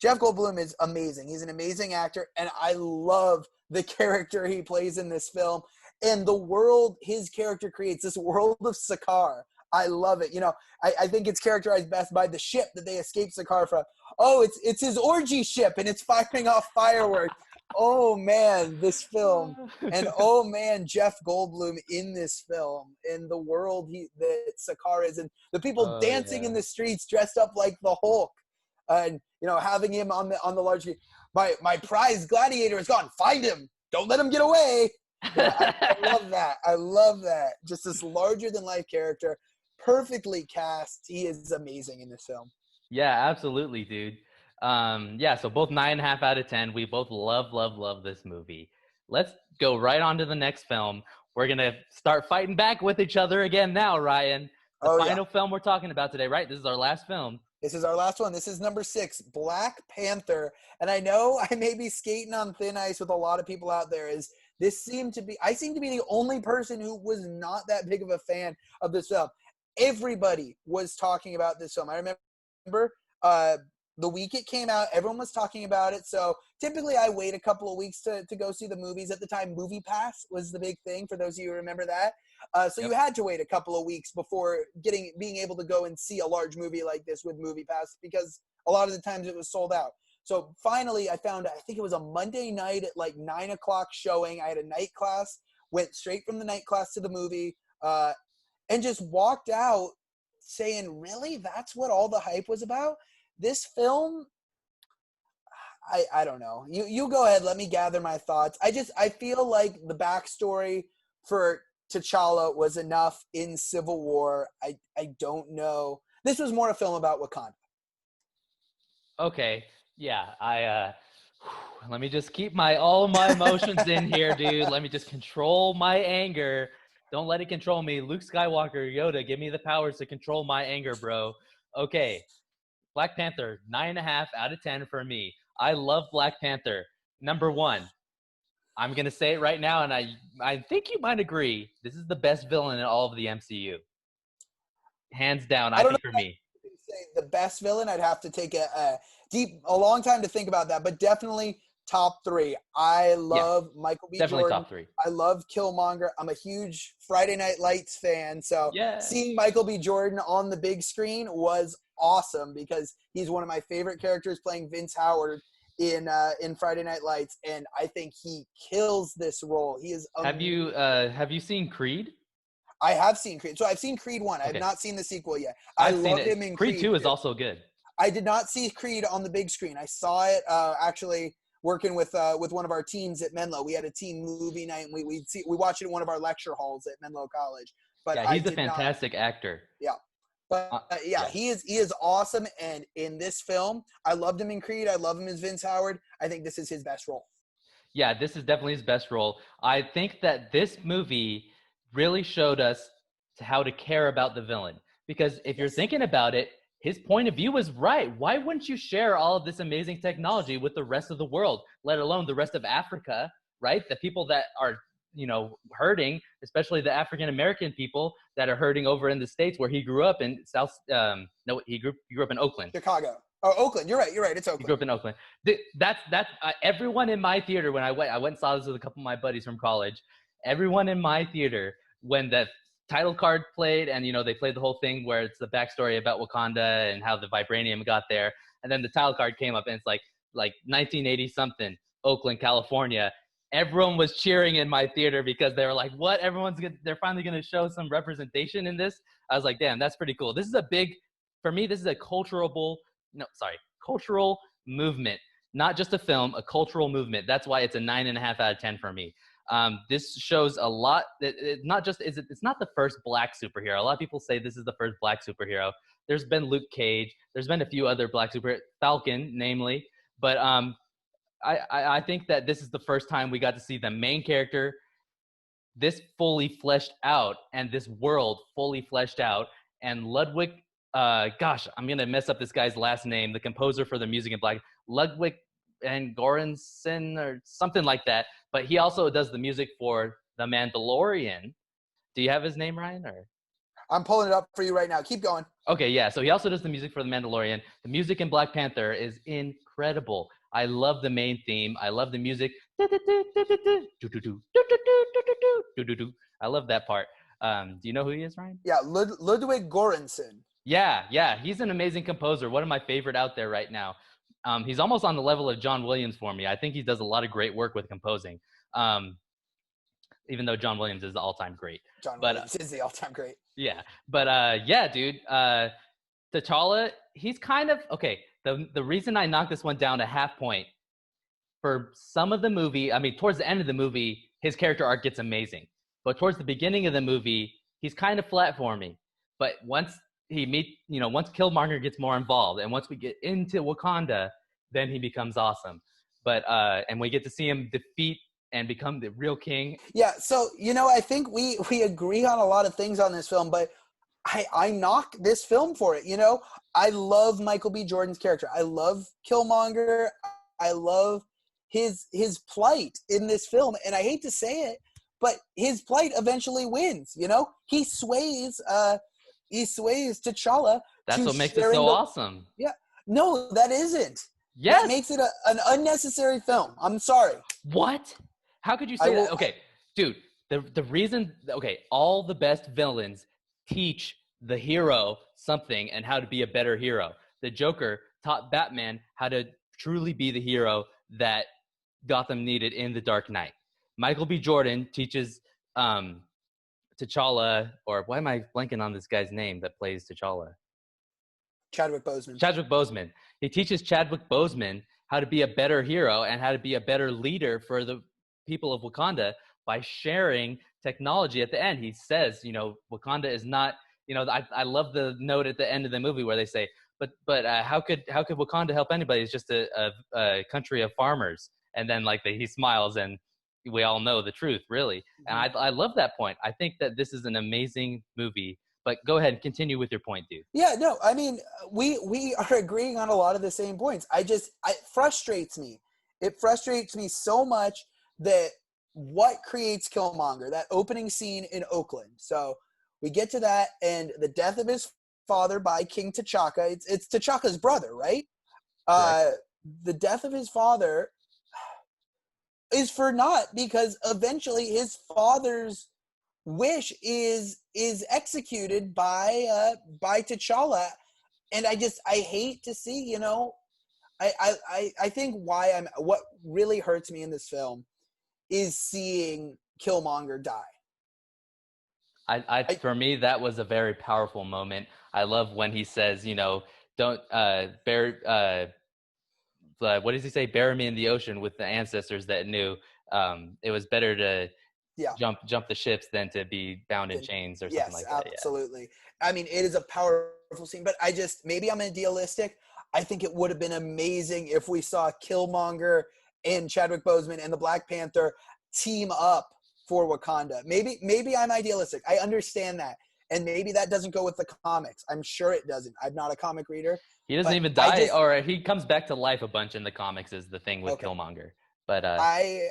Jeff Goldblum is amazing. He's an amazing actor, and I love the character he plays in this film and the world his character creates, this world of Sakaar. I love it. I think it's characterized best by the ship that they escape Sakaar from. Oh, it's his orgy ship, and it's firing off fireworks. Oh, man, this film. And, oh, man, Jeff Goldblum in this film, in the world that Sakaar is, and the people dancing in the streets dressed up like the Hulk. And, having him on the large screen. My prized gladiator is gone. Find him. Don't let him get away. I love that. I love that. Just this larger-than-life character, perfectly cast. He is amazing in this film. Yeah, absolutely, dude. So both 9.5 out of 10. We both love this movie. Let's go right on to the next film. We're going to start fighting back with each other again now, Ryan. The final film we're talking about today, right? This is our last film. This is our last one. This is number 6, Black Panther. And I know I may be skating on thin ice with a lot of people out there. I seem to be the only person who was not that big of a fan of this film. Everybody was talking about this film. I remember the week it came out, everyone was talking about it. So typically I wait a couple of weeks to go see the movies. At the time, Movie Pass was the big thing, for those of you who remember that. You had to wait a couple of weeks before being able to go and see a large movie like this with Movie Pass, because a lot of the times it was sold out. So finally I think it was a Monday night at like 9 o'clock showing. I had a night class, went straight from the night class to the movie, and just walked out saying, really, that's what all the hype was about? This film, I don't know. You go ahead. Let me gather my thoughts. I feel like the backstory for T'Challa was enough in Civil War. I don't know. This was more a film about Wakanda. Okay. Yeah. Let me just keep all my emotions in here, dude. Let me just control my anger. Don't let it control me. Luke Skywalker, Yoda, give me the powers to control my anger, bro. Okay. Black Panther, 9.5 out of 10 for me. I love Black Panther. Number 1, I'm going to say it right now, and I think you might agree. This is the best villain in all of the MCU. Hands down, I think for me. Say the best villain, I'd have to take a long time to think about that, but definitely top 3. I love Michael B. Definitely Jordan. Top 3. I love Killmonger. I'm a huge Friday Night Lights fan, so seeing Michael B. Jordan on the big screen was awesome, because he's one of my favorite characters, playing Vince Howard in Friday Night Lights, and I think he kills this role. He is amazing. Have you seen Creed? I have seen Creed. So I've seen Creed 1. I have not seen the sequel yet. I love him in Creed 2 is also good. I did not see Creed on the big screen. I saw it actually working with one of our teams at Menlo. We had a team movie night, and we watched it in one of our lecture halls at Menlo College. But he's a fantastic actor. Yeah. But he is awesome, and in this film, I loved him in Creed. I love him as Vince Howard. I think this is his best role. Yeah, this is definitely his best role. I think that this movie really showed us how to care about the villain, because if you're thinking about it, his point of view was right. Why wouldn't you share all of this amazing technology with the rest of the world, let alone the rest of Africa, right? The people that are hurting, especially the African American people that are hurting over in the States, where he grew up in he grew up in Oakland. Chicago. Oh, Oakland. You're right. It's Oakland. He grew up in Oakland. That's everyone in my theater, when I went and saw this with a couple of my buddies from college. Everyone in my theater, when the title card played, and they played the whole thing where it's the backstory about Wakanda and how the vibranium got there, and then the title card came up and it's like 1980 something, Oakland, California. Everyone was cheering in my theater because they were like, what? They're finally going to show some representation in this. I was like, damn, that's pretty cool. This is for me, this is a cultural movement, not just a film, a cultural movement. That's why it's a 9.5 out of 10 for me. This shows a lot. It's not the first black superhero. A lot of people say this is the first black superhero. There's been Luke Cage. There's been a few other black superheroes, Falcon, namely. But I think that this is the first time we got to see the main character, this fully fleshed out, and this world fully fleshed out. And Ludwig, I'm going to mess up this guy's last name, the composer for the music in Black, Ludwig and Göransson or something like that. But he also does the music for The Mandalorian. Do you have his name, Ryan? Or I'm pulling it up for you right now. Keep going. Okay, yeah. So he also does the music for The Mandalorian. The music in Black Panther is incredible. I love the main theme. I love the music. I love that part. Do you know who he is, Ryan? Yeah, Ludwig Göransson. Yeah. He's an amazing composer. One of my favorite out there right now. He's almost on the level of John Williams for me. I think he does a lot of great work with composing. Even though John Williams is the all-time great. John Williams is the all-time great. Yeah. But yeah, dude. T'Challa, he's kind of okay. The reason I knocked this one down to half point, for some of the movie, I mean, towards the end of the movie, his character arc gets amazing. But towards the beginning of the movie, he's kind of flat for me. But once once Killmonger gets more involved, and once we get into Wakanda, then he becomes awesome. But and we get to see him defeat and become the real king. Yeah, so I think we agree on a lot of things on this film, but I knock this film for it. I love Michael B. Jordan's character. I love Killmonger. I love his plight in this film, and I hate to say it, but his plight eventually wins. He sways T'Challa. That's what makes it so awesome. Yeah, no, that isn't. Yes, that makes it an unnecessary film. I'm sorry. What? How could you say that? Okay, dude. The reason. Okay, all the best villains teach the hero something and how to be a better hero. The Joker taught Batman how to truly be the hero that Gotham needed in The Dark Knight. Michael B. Jordan teaches T'Challa, or why am I blanking on this guy's name that plays T'Challa? Chadwick Boseman. Chadwick Boseman. He teaches Chadwick Boseman how to be a better hero and how to be a better leader for the people of Wakanda by sharing technology at the end. He says, Wakanda is not, I love the note at the end of the movie where they say, but how could Wakanda help anybody? It's just a country of farmers. And then he smiles, and we all know the truth, really. And I love that point. I think that this is an amazing movie. But go ahead and continue with your point, dude. Yeah, no, I mean, we are agreeing on a lot of the same points. It frustrates me. It frustrates me so much that what creates Killmonger, that opening scene in Oakland. So we get to that, and the death of his father by King T'Chaka. It's T'Chaka's brother, right? The death of his father is for naught because eventually his father's wish is executed by T'Challa, and I hate to see, I think what really hurts me in this film is seeing Killmonger die. For me, that was a very powerful moment. I love when he says, don't what does he say? Bury me in the ocean with the ancestors that knew. It was better to jump the ships than to be bound in chains or something like that. Yes, absolutely. Yeah. I mean, it is a powerful scene, but maybe I'm idealistic. I think it would have been amazing if we saw Killmonger and Chadwick Boseman and the Black Panther team up for Wakanda. Maybe I'm idealistic. I understand that. And maybe that doesn't go with the comics. I'm sure it doesn't. I'm not a comic reader. He doesn't even die, or he comes back to life a bunch in the comics is the thing with Killmonger. But I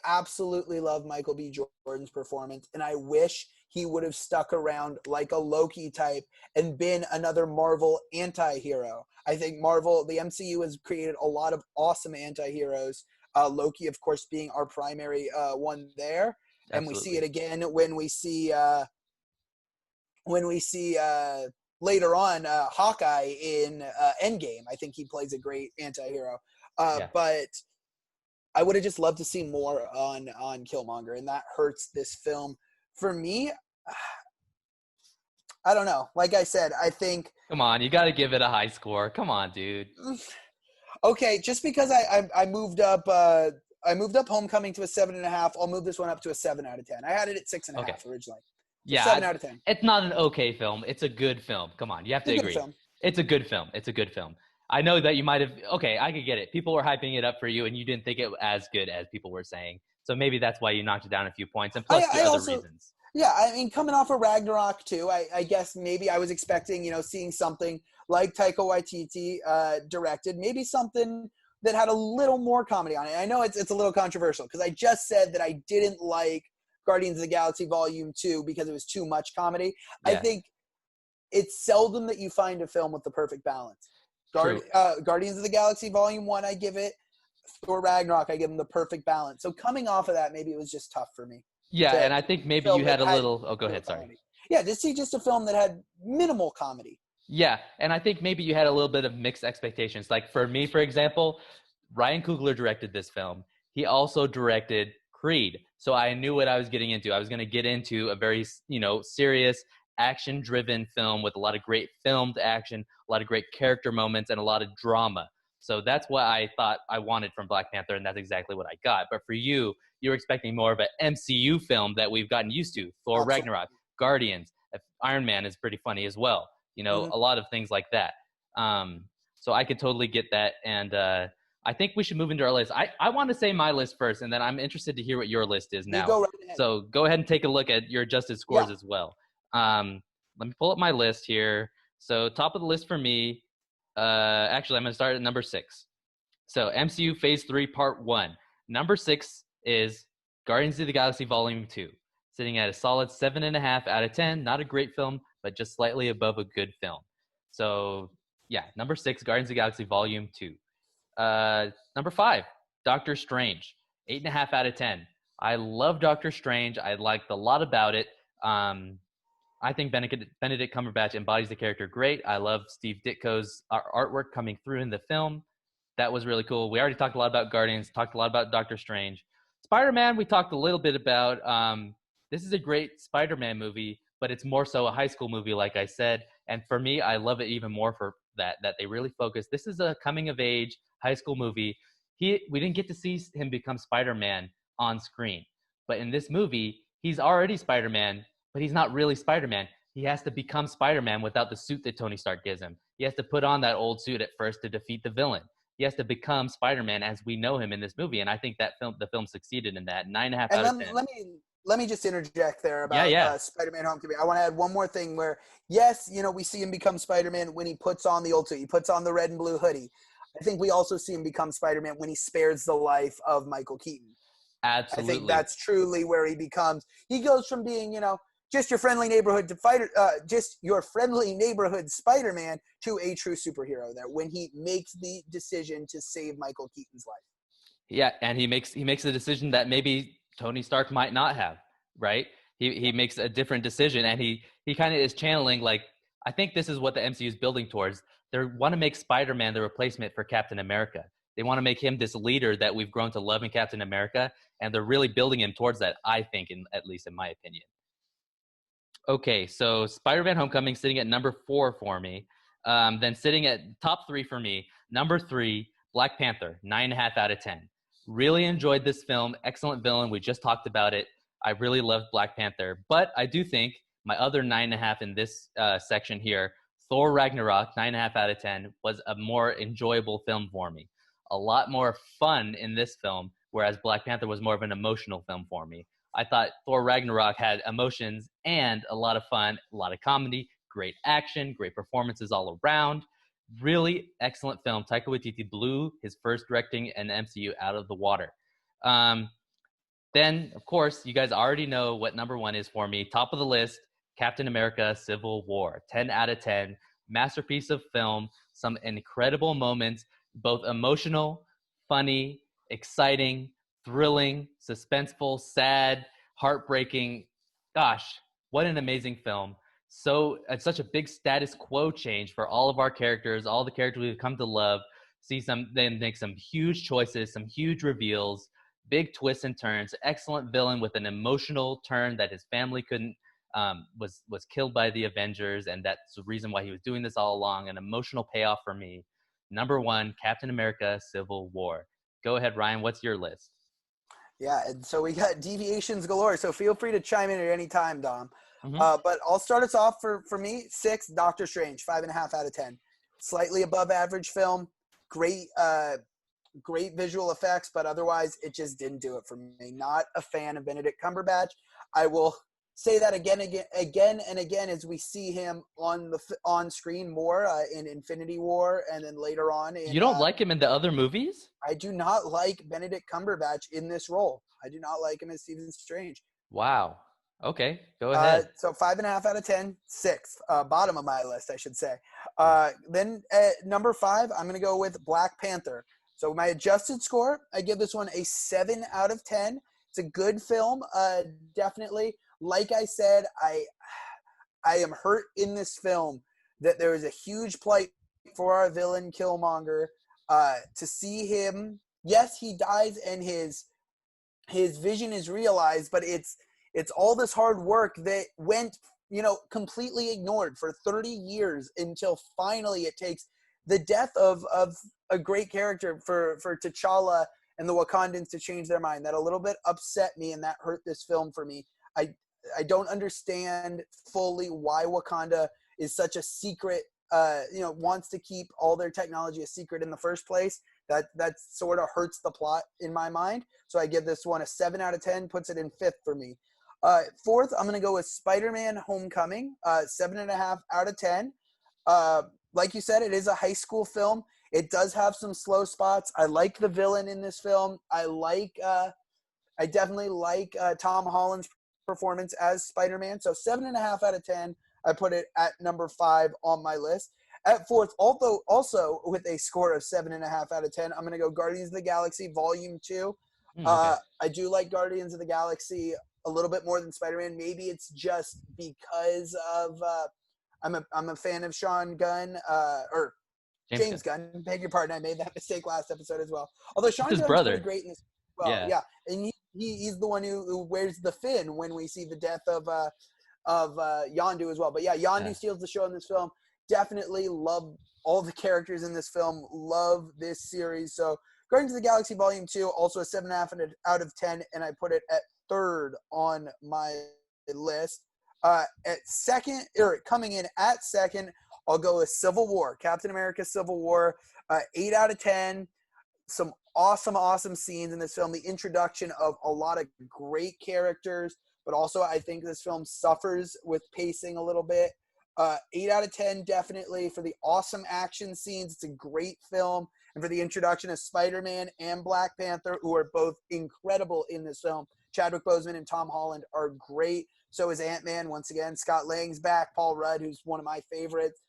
absolutely love Michael B. Jordan's performance, and I wish he would have stuck around like a Loki type and been another Marvel anti-hero. I think Marvel, the MCU, has created a lot of awesome anti-heroes. Loki, of course, being our primary one there. Absolutely. And we see it again when we see later on Hawkeye in Endgame. I think he plays a great anti-hero. But I would have just loved to see more on Killmonger, and that hurts this film. For me, I don't know. Like I said, I think... Come on, you got to give it a high score. Come on, dude. Okay, just because I moved up Homecoming to a 7.5, I'll move this one up to a 7 out of 10. I had it at 6.5 originally. Yeah, 7 out of 10. It's not an okay film. It's a good film. Come on, you have to agree. It's a good film. It's a good film. I know that you might have. Okay, I could get it. People were hyping it up for you, and you didn't think it was as good as people were saying. So maybe that's why you knocked it down a few points, and plus the other reasons. Yeah, I mean, coming off of Ragnarok too, I guess maybe I was expecting, seeing something like Taika Waititi directed, maybe something that had a little more comedy on it. I know it's a little controversial because I just said that I didn't like Guardians of the Galaxy Volume 2 because it was too much comedy. I Yeah. think it's seldom that you find a film with the perfect balance. True. Guardians of the Galaxy Volume 1, I give it. Thor Ragnarok, I give them the perfect balance. So coming off of that, maybe it was just tough for me. Yeah, To and I think maybe film you that had a had little. Oh, go zero ahead. Sorry. comedy. Yeah, to see just a film that had minimal comedy. Yeah, and I think maybe you had a little bit of mixed expectations. Like for me, for example, Ryan Coogler directed this film. He also directed Creed. So I knew what I was getting into. I was going to get into a very, serious action-driven film with a lot of great filmed action, a lot of great character moments, and a lot of drama. So that's what I thought I wanted from Black Panther, and that's exactly what I got. But for you, you're expecting more of an MCU film that we've gotten used to. Thor Absolutely. Ragnarok, Guardians, Iron Man is pretty funny as well. A lot of things like that. So I could totally get that. And I think we should move into our list. I want to say my list first, and then I'm interested to hear what your list is You now. go right ahead. So go ahead and take a look at your adjusted scores as well. Let me pull up my list here. So top of the list for me, actually, I'm going to start at number 6. So MCU Phase 3 Part 1. Number 6 is Guardians of the Galaxy Volume 2, sitting at a solid 7.5 out of 10. Not a great film, but just slightly above a good film. So yeah, number 6, Guardians of the Galaxy Volume 2. Number 5, Doctor Strange, 8.5 out of 10. I love Doctor Strange. I liked a lot about it. I think Benedict Cumberbatch embodies the character great. I love Steve Ditko's artwork coming through in the film. That was really cool. We already talked a lot about Guardians, talked a lot about Doctor Strange. Spider-Man, we talked a little bit about. This is a great Spider-Man movie, but it's more so a high school movie, like I said. And for me, I love it even more for that they really focus. This is a coming-of-age high school movie. We didn't get to see him become Spider-Man on screen. But in this movie, he's already Spider-Man, but he's not really Spider-Man. He has to become Spider-Man without the suit that Tony Stark gives him. He has to put on that old suit at first to defeat the villain. He has to become Spider-Man as we know him in this movie, and I think that the film succeeded in that. 9.5 out of 10. Let me just interject there about Spider-Man: Homecoming. I want to add one more thing where, yes, we see him become Spider-Man when he puts on the old suit. He puts on the red and blue hoodie. I think we also see him become Spider-Man when he spares the life of Michael Keaton. Absolutely. I think that's truly where he goes from being, just your friendly neighborhood Spider-Man to a true superhero there when he makes the decision to save Michael Keaton's life. Yeah, and he makes the decision that maybe Tony Stark might not have, right? He makes a different decision, and he kind of is channeling, like, I think this is what the MCU is building towards. They want to make Spider-Man the replacement for Captain America. They want to make him this leader that we've grown to love in Captain America, and they're really building him towards that, I think, at least in my opinion. Okay, so Spider-Man Homecoming sitting at number 4 for me. Then sitting at top 3 for me, number 3, Black Panther, 9.5 out of 10. Really enjoyed this film. Excellent villain. We just talked about it. I really loved Black Panther. But I do think my other 9.5 in this section here, Thor Ragnarok, 9.5 out of 10, was a more enjoyable film for me. A lot more fun in this film, whereas Black Panther was more of an emotional film for me. I thought Thor Ragnarok had emotions and a lot of fun, a lot of comedy, great action, great performances all around. Really excellent film. Taika Waititi blew his first directing an MCU out of the water. Then, of course, you guys already know what number 1 is for me. Top of the list, Captain America Civil War. 10 out of 10. Masterpiece of film. Some incredible moments, both emotional, funny, exciting, thrilling, suspenseful, sad, heartbreaking. Gosh, what an amazing film. So it's such a big status quo change for all of our characters, all the characters we've come to love. They make some huge choices, some huge reveals, big twists and turns. Excellent villain with an emotional turn that his family couldn't, was killed by the Avengers, and that's the reason why he was doing this all along. An emotional payoff for me. Number 1, Captain America Civil War. Go ahead, Ryan. What's your list? Yeah, and so we got deviations galore, so feel free to chime in at any time, Dom. Mm-hmm. But I'll start us off for me. 6, Doctor Strange, 5.5 out of 10. Slightly above average film. Great visual effects, but otherwise it just didn't do it for me. Not a fan of Benedict Cumberbatch. I will say that again and again as we see him on screen more in Infinity War, and then later on in. You don't like him in the other movies? I do not like Benedict Cumberbatch in this role. I do not like him as Stephen Strange. Wow. Okay, go ahead. So 5.5 out of 10, sixth, bottom of my list, I should say. Then at number 5, I'm going to go with Black Panther. So my adjusted score, I give this one a 7 out of 10. It's a good film, definitely. Like I said, I am hurt in this film that there is a huge plight for our villain Killmonger. To see him, yes, he dies and his vision is realized, but it's all this hard work that went, completely ignored for 30 years until finally it takes the death of a great character for T'Challa and the Wakandans to change their mind. That a little bit upset me, and that hurt this film for me. I don't understand fully why Wakanda is such a secret, wants to keep all their technology a secret in the first place. That sort of hurts the plot in my mind. So I give this one a 7 out of 10, puts it in 5th for me. Fourth, I'm going to go with Spider-Man Homecoming, 7.5 out of 10. Like you said, it is a high school film. It does have some slow spots. I like the villain in this film. I definitely like Tom Holland's performance as Spider-Man. So 7.5 out of 10. I put it at number 5 on my list. At 4th, also with a score of 7.5 out of 10, I'm going to go Guardians of the Galaxy Volume 2. Okay. I do like Guardians of the Galaxy a little bit more than Spider-Man. Maybe it's just because of I'm a fan of Sean Gunn or James Gunn. Beg your pardon, I made that mistake last episode as well. Although Sean His Gunn's pretty brother. great in this as well. Yeah, and he's the one who wears the fin when we see the death of Yondu as well. But yeah, Yondu steals the show in this film. Definitely love all the characters in this film. Love this series. So Guardians of the Galaxy Volume 2, also a 7.5 out of 10, and I put it at 3rd on my list. At second, or coming in at 2nd, I'll go with Civil War, Captain America Civil War, 8 out of 10. Some awesome scenes in this film. The introduction of a lot of great characters, but also I think this film suffers with pacing a little bit. 8 out of 10, definitely, for the awesome action scenes. It's a great film. And for the introduction of Spider-Man and Black Panther, who are both incredible in this film. Chadwick Boseman and Tom Holland are great. So is Ant-Man, once again. Scott Lang's back. Paul Rudd, who's one of my favorite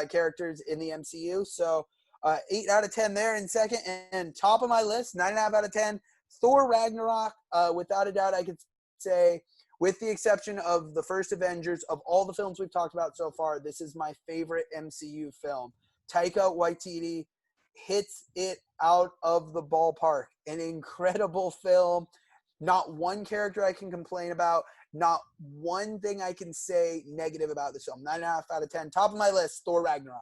characters in the MCU. So 8 out of 10 there in second. And top of my list, 9.5 out of 10, Thor Ragnarok. Without a doubt, I could say, with the exception of the first Avengers, of all the films we've talked about so far, this is my favorite MCU film. Taika Waititi hits it out of the ballpark. An incredible film. Not one character I can complain about. Not one thing I can say negative about this film. 9.5 out of 10. Top of my list, Thor Ragnarok.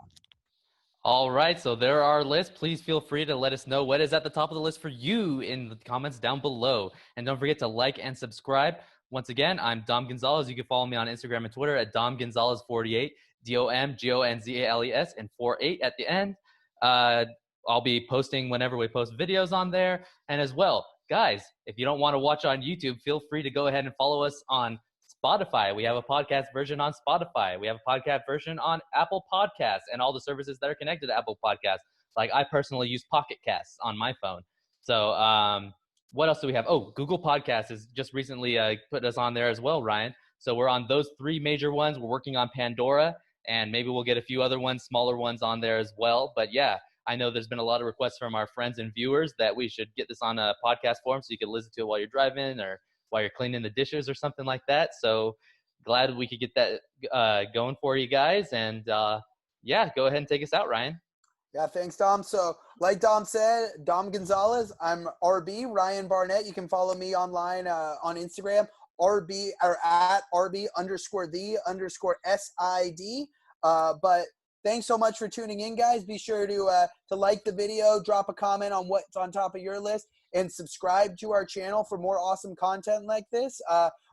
All right, so there are our lists. Please feel free to let us know what is at the top of the list for you in the comments down below. And don't forget to like and subscribe. Once again, I'm Dom Gonzalez. You can follow me on Instagram and Twitter at DomGonzalez48, DOMGONZALES, and 48 at the end. I'll be posting whenever we post videos on there. And as well, guys, if you don't want to watch on YouTube, feel free to go ahead and follow us on Spotify. We have a podcast version on Spotify. We have a podcast version on Apple Podcasts and all the services that are connected to Apple Podcasts. Like I personally use Pocket Casts on my phone. So what else do we have? Oh, Google Podcasts has just recently put us on there as well, Ryan. So we're on those 3 major ones. We're working on Pandora, and maybe we'll get a few other ones, smaller ones on there as well. But yeah, I know there's been a lot of requests from our friends and viewers that we should get this on a podcast form so you can listen to it while you're driving or while you're cleaning the dishes or something like that. So glad we could get that going for you guys. And yeah, go ahead and take us out, Ryan. Yeah, thanks, Dom. So like Dom said, Dom Gonzalez, I'm RB, Ryan Barnett. You can follow me online on Instagram, RB or at RB_the_SID. But thanks so much for tuning in, guys. Be sure to like the video, drop a comment on what's on top of your list, and subscribe to our channel for more awesome content like this.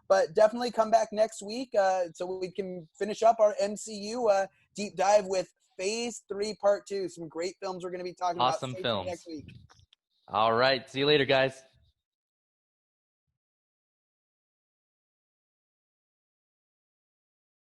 But definitely come back next week so we can finish up our MCU deep dive with Phase 3 Part 2. Some great films we're going to be talking about. Awesome Stay tuned films. next week. All right. See you later, guys.